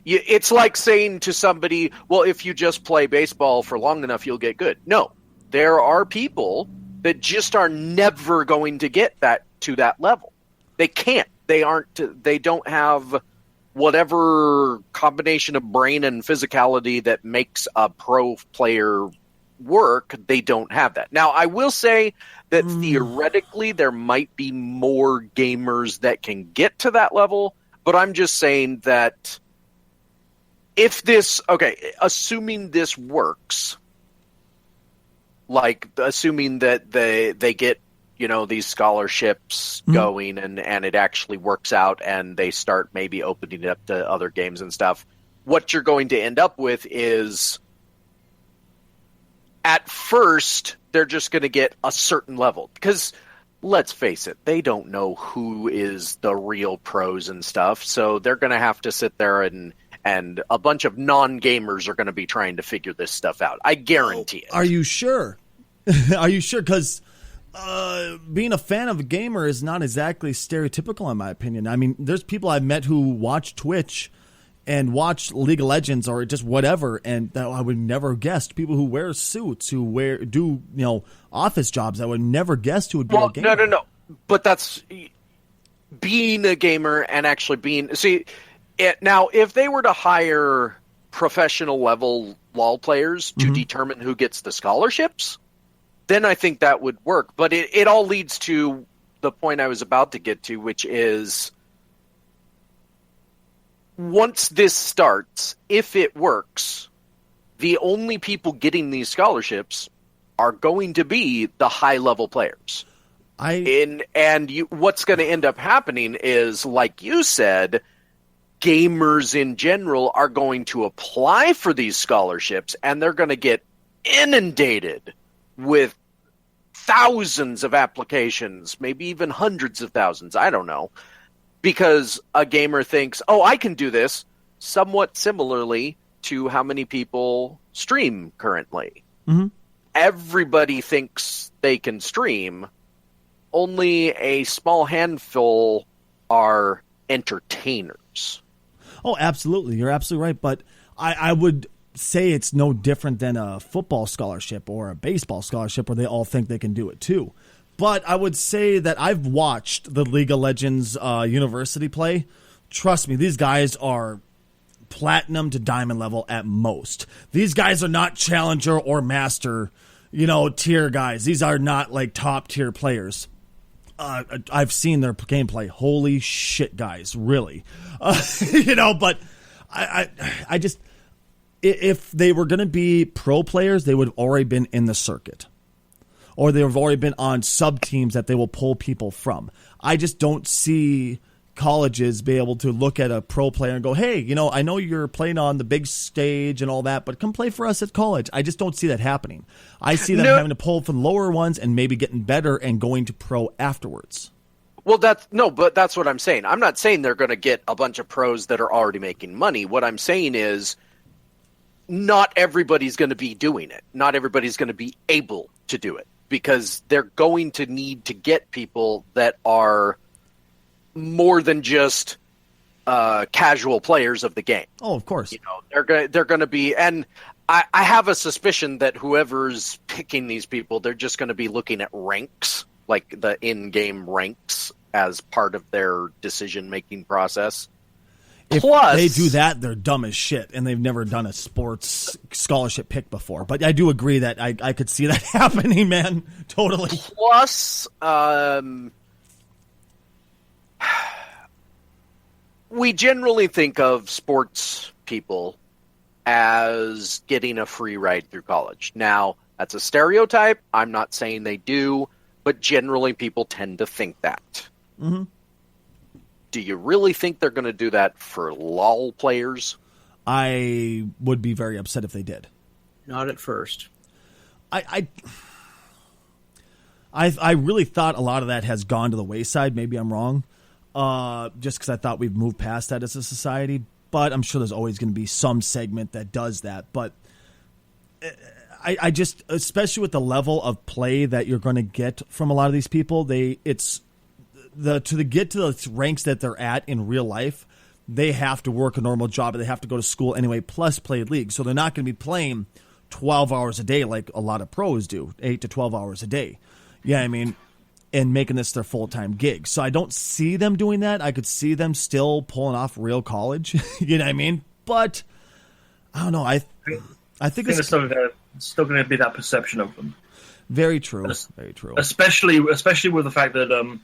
It's like saying to somebody, well, if you just play baseball for long enough, you'll get good. No, there are people that just are never going to get that to that level. They can't. They don't have whatever combination of brain and physicality that makes a pro player work. They don't have that. Now, I will say that theoretically there might be more gamers that can get to that level, but I'm just saying that assuming this works, like assuming that they get these scholarships going and it actually works out and they start maybe opening it up to other games and stuff, what you're going to end up with is at first they're just going to get a certain level because let's face it, they don't know who is the real pros and stuff. So they're going to have to sit there and a bunch of non-gamers are going to be trying to figure this stuff out. I guarantee it. Are you sure? Are you sure? Because being a fan of a gamer is not exactly stereotypical, in my opinion. I mean, there's people I've met who watch Twitch and watch League of Legends or just whatever, and that I would never guessed. People who wear suits, who do office jobs, I would never guessed who would be a gamer. No. But that's being a gamer and actually being. See, now if they were to hire professional level LoL players to determine who gets the scholarships, then I think that would work. But it all leads to the point I was about to get to, which is once this starts, if it works, the only people getting these scholarships are going to be the high-level players. What's going to end up happening is, like you said, gamers in general are going to apply for these scholarships, and they're going to get inundated with thousands of applications, maybe even hundreds of thousands, I don't know, because a gamer thinks, oh, I can do this, somewhat similarly to how many people stream currently. Everybody thinks they can stream, only a small handful are entertainers. Oh, absolutely. You're absolutely right, but I would say it's no different than a football scholarship or a baseball scholarship where they all think they can do it too. But I would say that I've watched the League of Legends university play. Trust me, these guys are platinum to diamond level at most. These guys are not challenger or master, tier guys. These are not like top tier players. I've seen their gameplay. Holy shit, guys, really. But I just, if they were going to be pro players, they would have already been in the circuit. Or they have already been on sub teams that they will pull people from. I just don't see colleges be able to look at a pro player and go, hey, I know you're playing on the big stage and all that, but come play for us at college. I just don't see that happening. I see them having to pull from lower ones and maybe getting better and going to pro afterwards. Well, but that's what I'm saying. I'm not saying they're going to get a bunch of pros that are already making money. What I'm saying is not everybody's going to be doing it. Not everybody's going to be able to do it because they're going to need to get people that are more than just casual players of the game. Oh, of course. They're going to be, and I have a suspicion that whoever's picking these people, they're just going to be looking at ranks, like the in-game ranks, as part of their decision-making process. If Plus, they do that, they're dumb as shit, and they've never done a sports scholarship pick before. But I do agree that I could see that happening, man. Totally. Plus, we generally think of sports people as getting a free ride through college. Now, that's a stereotype. I'm not saying they do, but generally people tend to think that. Do you really think they're going to do that for LoL players? I would be very upset if they did. Not at first. I really thought a lot of that has gone to the wayside. Maybe I'm wrong. Just because I thought we've moved past that as a society. But I'm sure there's always going to be some segment that does that. But I just, especially with the level of play that you're going to get from a lot of these people, to get to the ranks that they're at in real life, they have to work a normal job. They have to go to school anyway, plus play league. So they're not going to be playing 12 hours a day like a lot of pros do, 8 to 12 hours a day. Yeah, I mean, and making this their full-time gig. So I don't see them doing that. I could see them still pulling off real college. You know what I mean? But I don't know. I think it's still going to be that perception of them. Very true. Very true. Especially with the fact that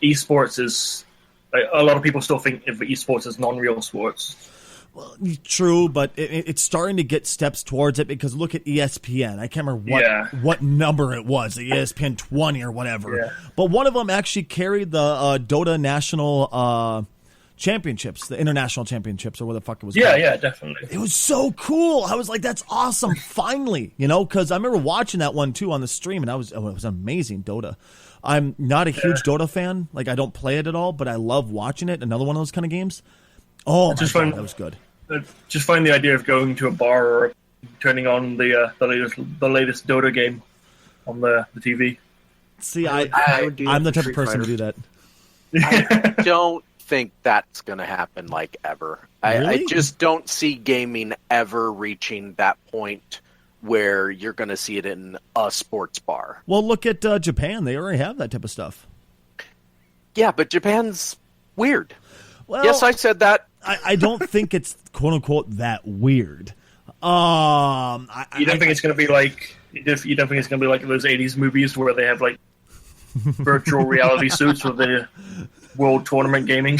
esports is, a lot of people still think of esports as non-real sports. True, but it's starting to get steps towards it because look at ESPN. I can't remember what number it was, the ESPN 20 or whatever. Yeah. But one of them actually carried the Dota national championships, the international championships, or what the fuck it was called. Yeah, definitely. It was so cool. I was like, that's awesome, finally. Because I remember watching that one, too, on the stream, and it was amazing, Dota. I'm not a huge Dota fan. Like, I don't play it at all, but I love watching it. Another one of those kind of games. Oh, my God, that was good. Just find the idea of going to a bar or turning on the latest Dota game on the TV. See, I'm the type of person to do that. I don't think that's going to happen like ever. Really? I just don't see gaming ever reaching that point where you're going to see it in a sports bar. Well, look at Japan. They already have that type of stuff. Yeah, but Japan's weird. Well, yes, I said that. I don't think it's quote unquote that weird. You don't think it's going to be like you don't think it's going to be like those 80s movies where they have like virtual reality suits with the World Tournament gaming?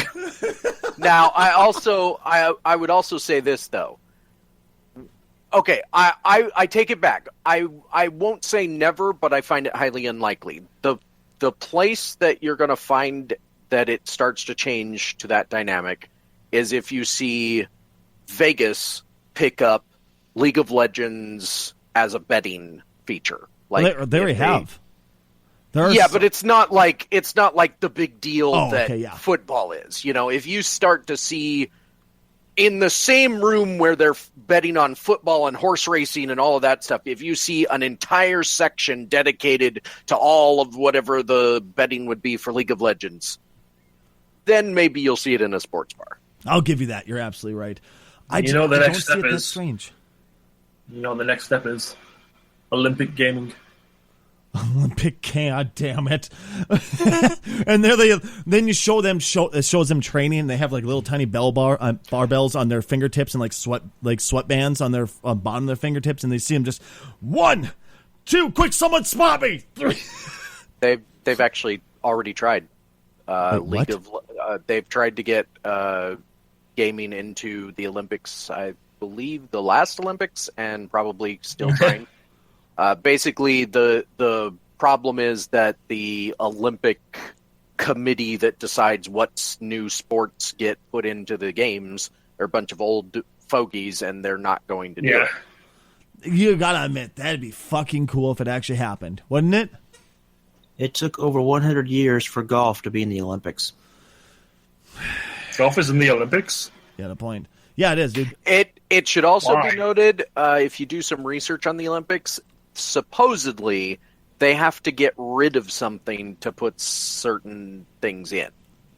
Now, I would also say this though. Okay, I take it back. I won't say never, but I find it highly unlikely. The place that you're going to find that it starts to change to that dynamic is if you see Vegas pick up League of Legends as a betting feature. Like they already have. But it's not like the big deal football is. If you start to see in the same room where they're betting on football and horse racing and all of that stuff, if you see an entire section dedicated to all of whatever the betting would be for League of Legends, then maybe you'll see it in a sports bar. I'll give you that. You're absolutely right. The next step is strange. The next step is Olympic gaming. Olympic, god damn it! And then you shows them training. And they have like little tiny barbells on their fingertips and like sweatbands on their bottom of their fingertips, and they see them just 1, 2, quick, someone spot me. 3. They've actually already tried. Wait, They've tried to get gaming into the Olympics. I believe the last Olympics, and probably still trying. Basically, the problem is that the Olympic committee that decides what new sports get put into the games are a bunch of old fogies, and they're not going to do it. You gotta admit, that'd be fucking cool if it actually happened, wouldn't it? It took over 100 years for golf to be in the Olympics. Golf is in the Olympics? Yeah, the point. Yeah, it is, dude. It should also be noted, if you do some research on the Olympics, supposedly they have to get rid of something to put certain things in.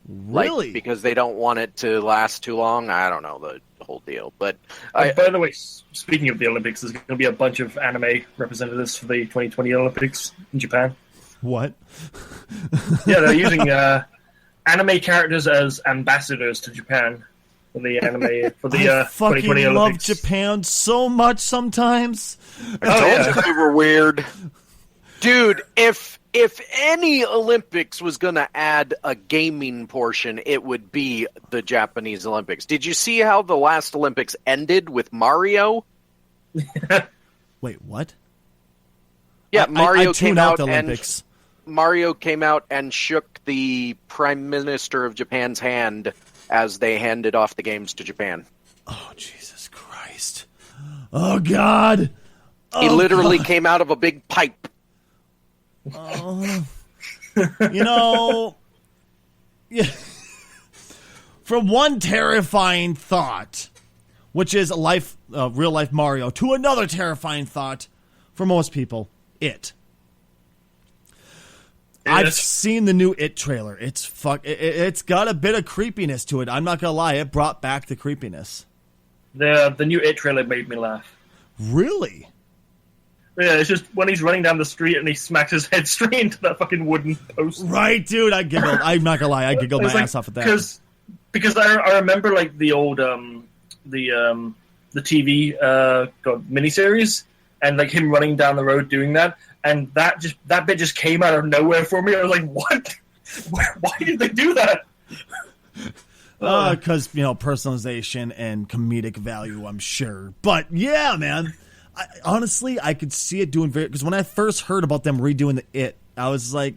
Really? Because they don't want it to last too long. I don't know the whole deal. But by the way, speaking of the Olympics, there's going to be a bunch of anime representatives for the 2020 Olympics in Japan. What? Yeah, they're using anime characters as ambassadors to Japan for the anime for the 2020 I Olympics. love Japan so much sometimes. I told you they were weird. Dude, if any Olympics was going to add a gaming portion, it would be the Japanese Olympics. Did you see how the last Olympics ended with Mario? Wait, what? Yeah, Mario came out the Olympics. Mario came out and shook the Prime Minister of Japan's hand as they handed off the games to Japan. Oh, Jesus Christ. Oh, God. He literally came out of a big pipe. Yeah. From one terrifying thought, which is real life Mario, to another terrifying thought for most people, It. I've seen the new It trailer. It's got a bit of creepiness to it. I'm not gonna lie, it brought back the creepiness. The new It trailer made me laugh. Really? Yeah, it's just when he's running down the street and he smacks his head straight into that fucking wooden post. Right, dude. I giggled. I'm not gonna lie, I giggled my ass off at that. Because I remember like the old the TV miniseries and like him running down the road doing that. And that bit just came out of nowhere for me. I was like, "What? Why did they do that?" Because, personalization and comedic value, I'm sure. But, yeah, man. Honestly, I could see it doing very... Because when I first heard about them redoing It, I was like,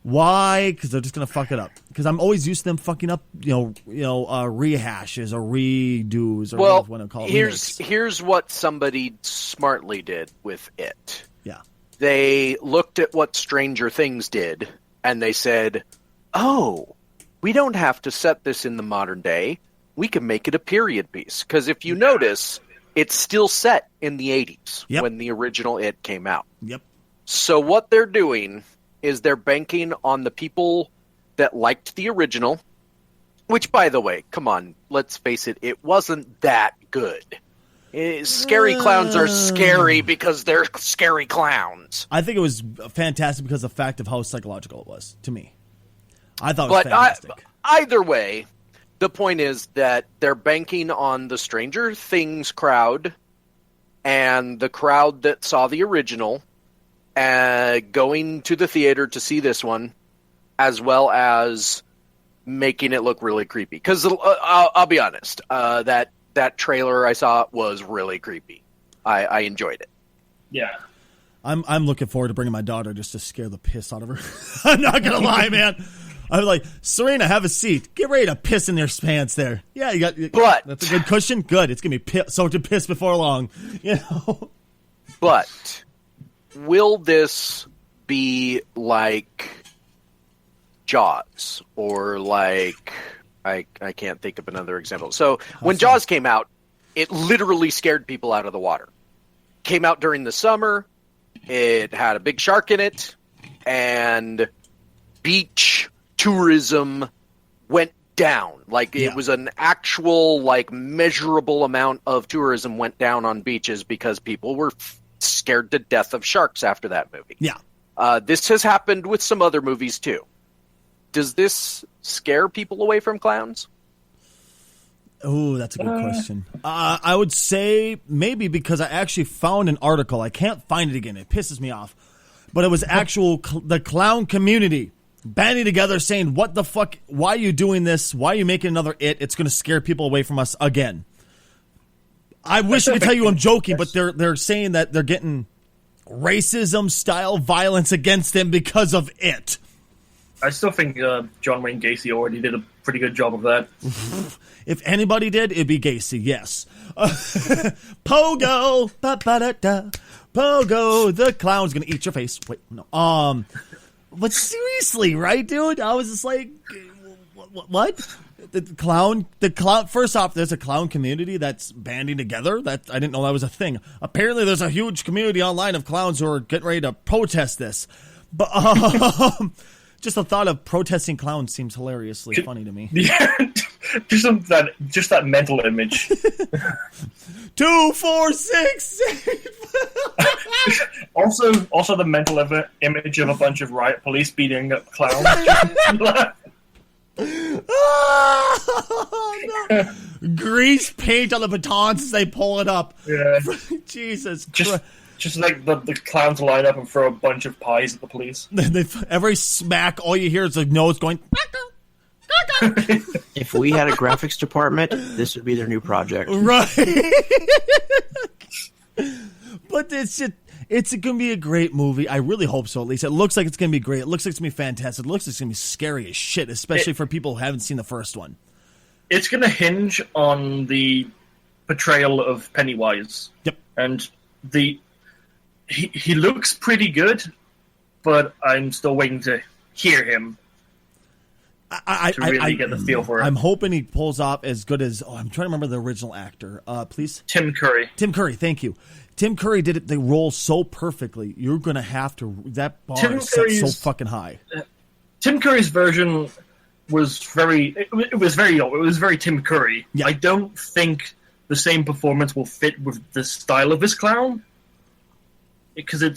why? Because they're just going to fuck it up. Because I'm always used to them fucking up, rehashes or redos or whatever you want to call it. Here's what somebody smartly did with It. Yeah. They looked at what Stranger Things did, and they said, oh, we don't have to set this in the modern day. We can make it a period piece. Because if you notice, it's still set in the 80s when the original It came out. Yep. So what they're doing is they're banking on the people that liked the original, which, by the way, come on, let's face it, it wasn't that good. Scary clowns are scary because they're scary clowns. I think it was fantastic because of the fact of how psychological it was, to me. I thought it was fantastic. Either way, the point is that they're banking on the Stranger Things crowd and the crowd that saw the original going to the theater to see this one, as well as making it look really creepy. Because I'll be honest, that trailer I saw was really creepy. I enjoyed it. Yeah. I'm looking forward to bringing my daughter just to scare the piss out of her. I'm not going to lie, man. I'm like, Serena, have a seat. Get ready to piss in their pants there. Yeah, but that's a good cushion. Good. It's going to be soaked in piss before long. But will this be like Jaws or like I can't think of another example. So when Jaws came out, it literally scared people out of the water. Came out during the summer. It had a big shark in it, and beach tourism went down. It was an actual measurable amount of tourism went down on beaches because people were scared to death of sharks after that movie. Yeah. This has happened with some other movies too. Does this scare people away from clowns? Oh, that's a good question. I would say maybe because I actually found an article. I can't find it again. It pisses me off. But it was the clown community banding together saying, what the fuck? Why are you doing this? Why are you making another It? It's going to scare people away from us again. I wish I could tell you I'm joking, but they're saying that they're getting racism-style violence against them because of It. I still think John Wayne Gacy already did a pretty good job of that. If anybody did, it'd be Gacy, yes. Pogo! Ba-ba-da-da. Pogo! The clown's gonna eat your face. Wait, no. But seriously, right, dude? I was just like, what? The clown, first off, there's a clown community that's banding together. I didn't know that was a thing. Apparently, there's a huge community online of clowns who are getting ready to protest this. But, just the thought of protesting clowns seems hilariously funny to me. Yeah, just that mental image. 2, 4, 6, 8. Also, the mental image of a bunch of riot police beating up clowns. Oh, no. Grease paint on the batons as they pull it up. Yeah. Jesus Christ. Just like the clowns line up and throw a bunch of pies at the police. Every smack, all you hear is the nose going. If we had a graphics department, this would be their new project. Right. But it's going to be a great movie. I really hope so, at least. It looks like it's going to be great. It looks like it's going to be fantastic. It looks like it's going to be scary as shit, especially for people who haven't seen the first one. It's going to hinge on the portrayal of Pennywise. Yep. And he looks pretty good, but I'm still waiting to hear him. To really get the feel for it. I'm hoping he pulls off as good as... I'm trying to remember the original actor. Please? Tim Curry. Tim Curry, thank you. Tim Curry did the role so perfectly. You're going to have to... That bar is set so fucking high. Tim Curry's version was very... It was very Tim Curry. Yeah. I don't think the same performance will fit with the style of this clown. Because the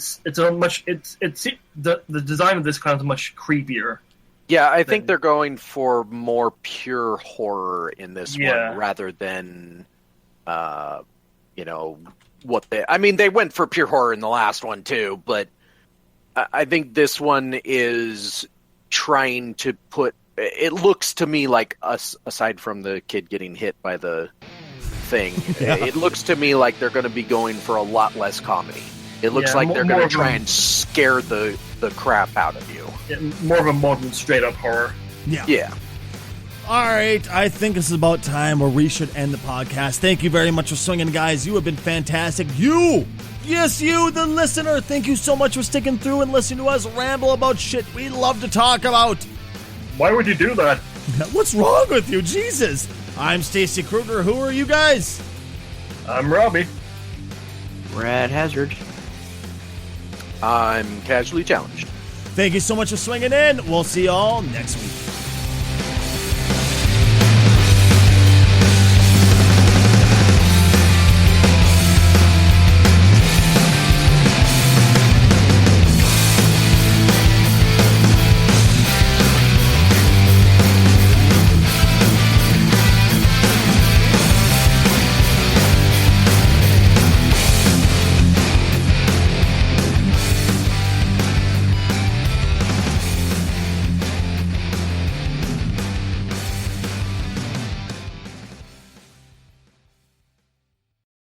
design of this clown is much creepier. Yeah, I think they're going for more pure horror in this one rather than, what they... I mean, they went for pure horror in the last one too, but I think this one is trying to put it looks to me like us, aside from the kid getting hit by the thing, it looks to me like they're going to be going for a lot less comedy. It looks like they're going to try and scare the crap out of you. Yeah, more of a modern straight-up horror. Yeah. All right, I think this is about time where we should end the podcast. Thank you very much for swinging, guys. You have been fantastic. You, the listener, thank you so much for sticking through and listening to us ramble about shit we love to talk about. Why would you do that? What's wrong with you? Jesus. I'm Stacy Kruger. Who are you guys? I'm Robbie. Brad Hazard. I'm casually challenged. Thank you so much for swinging in. We'll see y'all next week.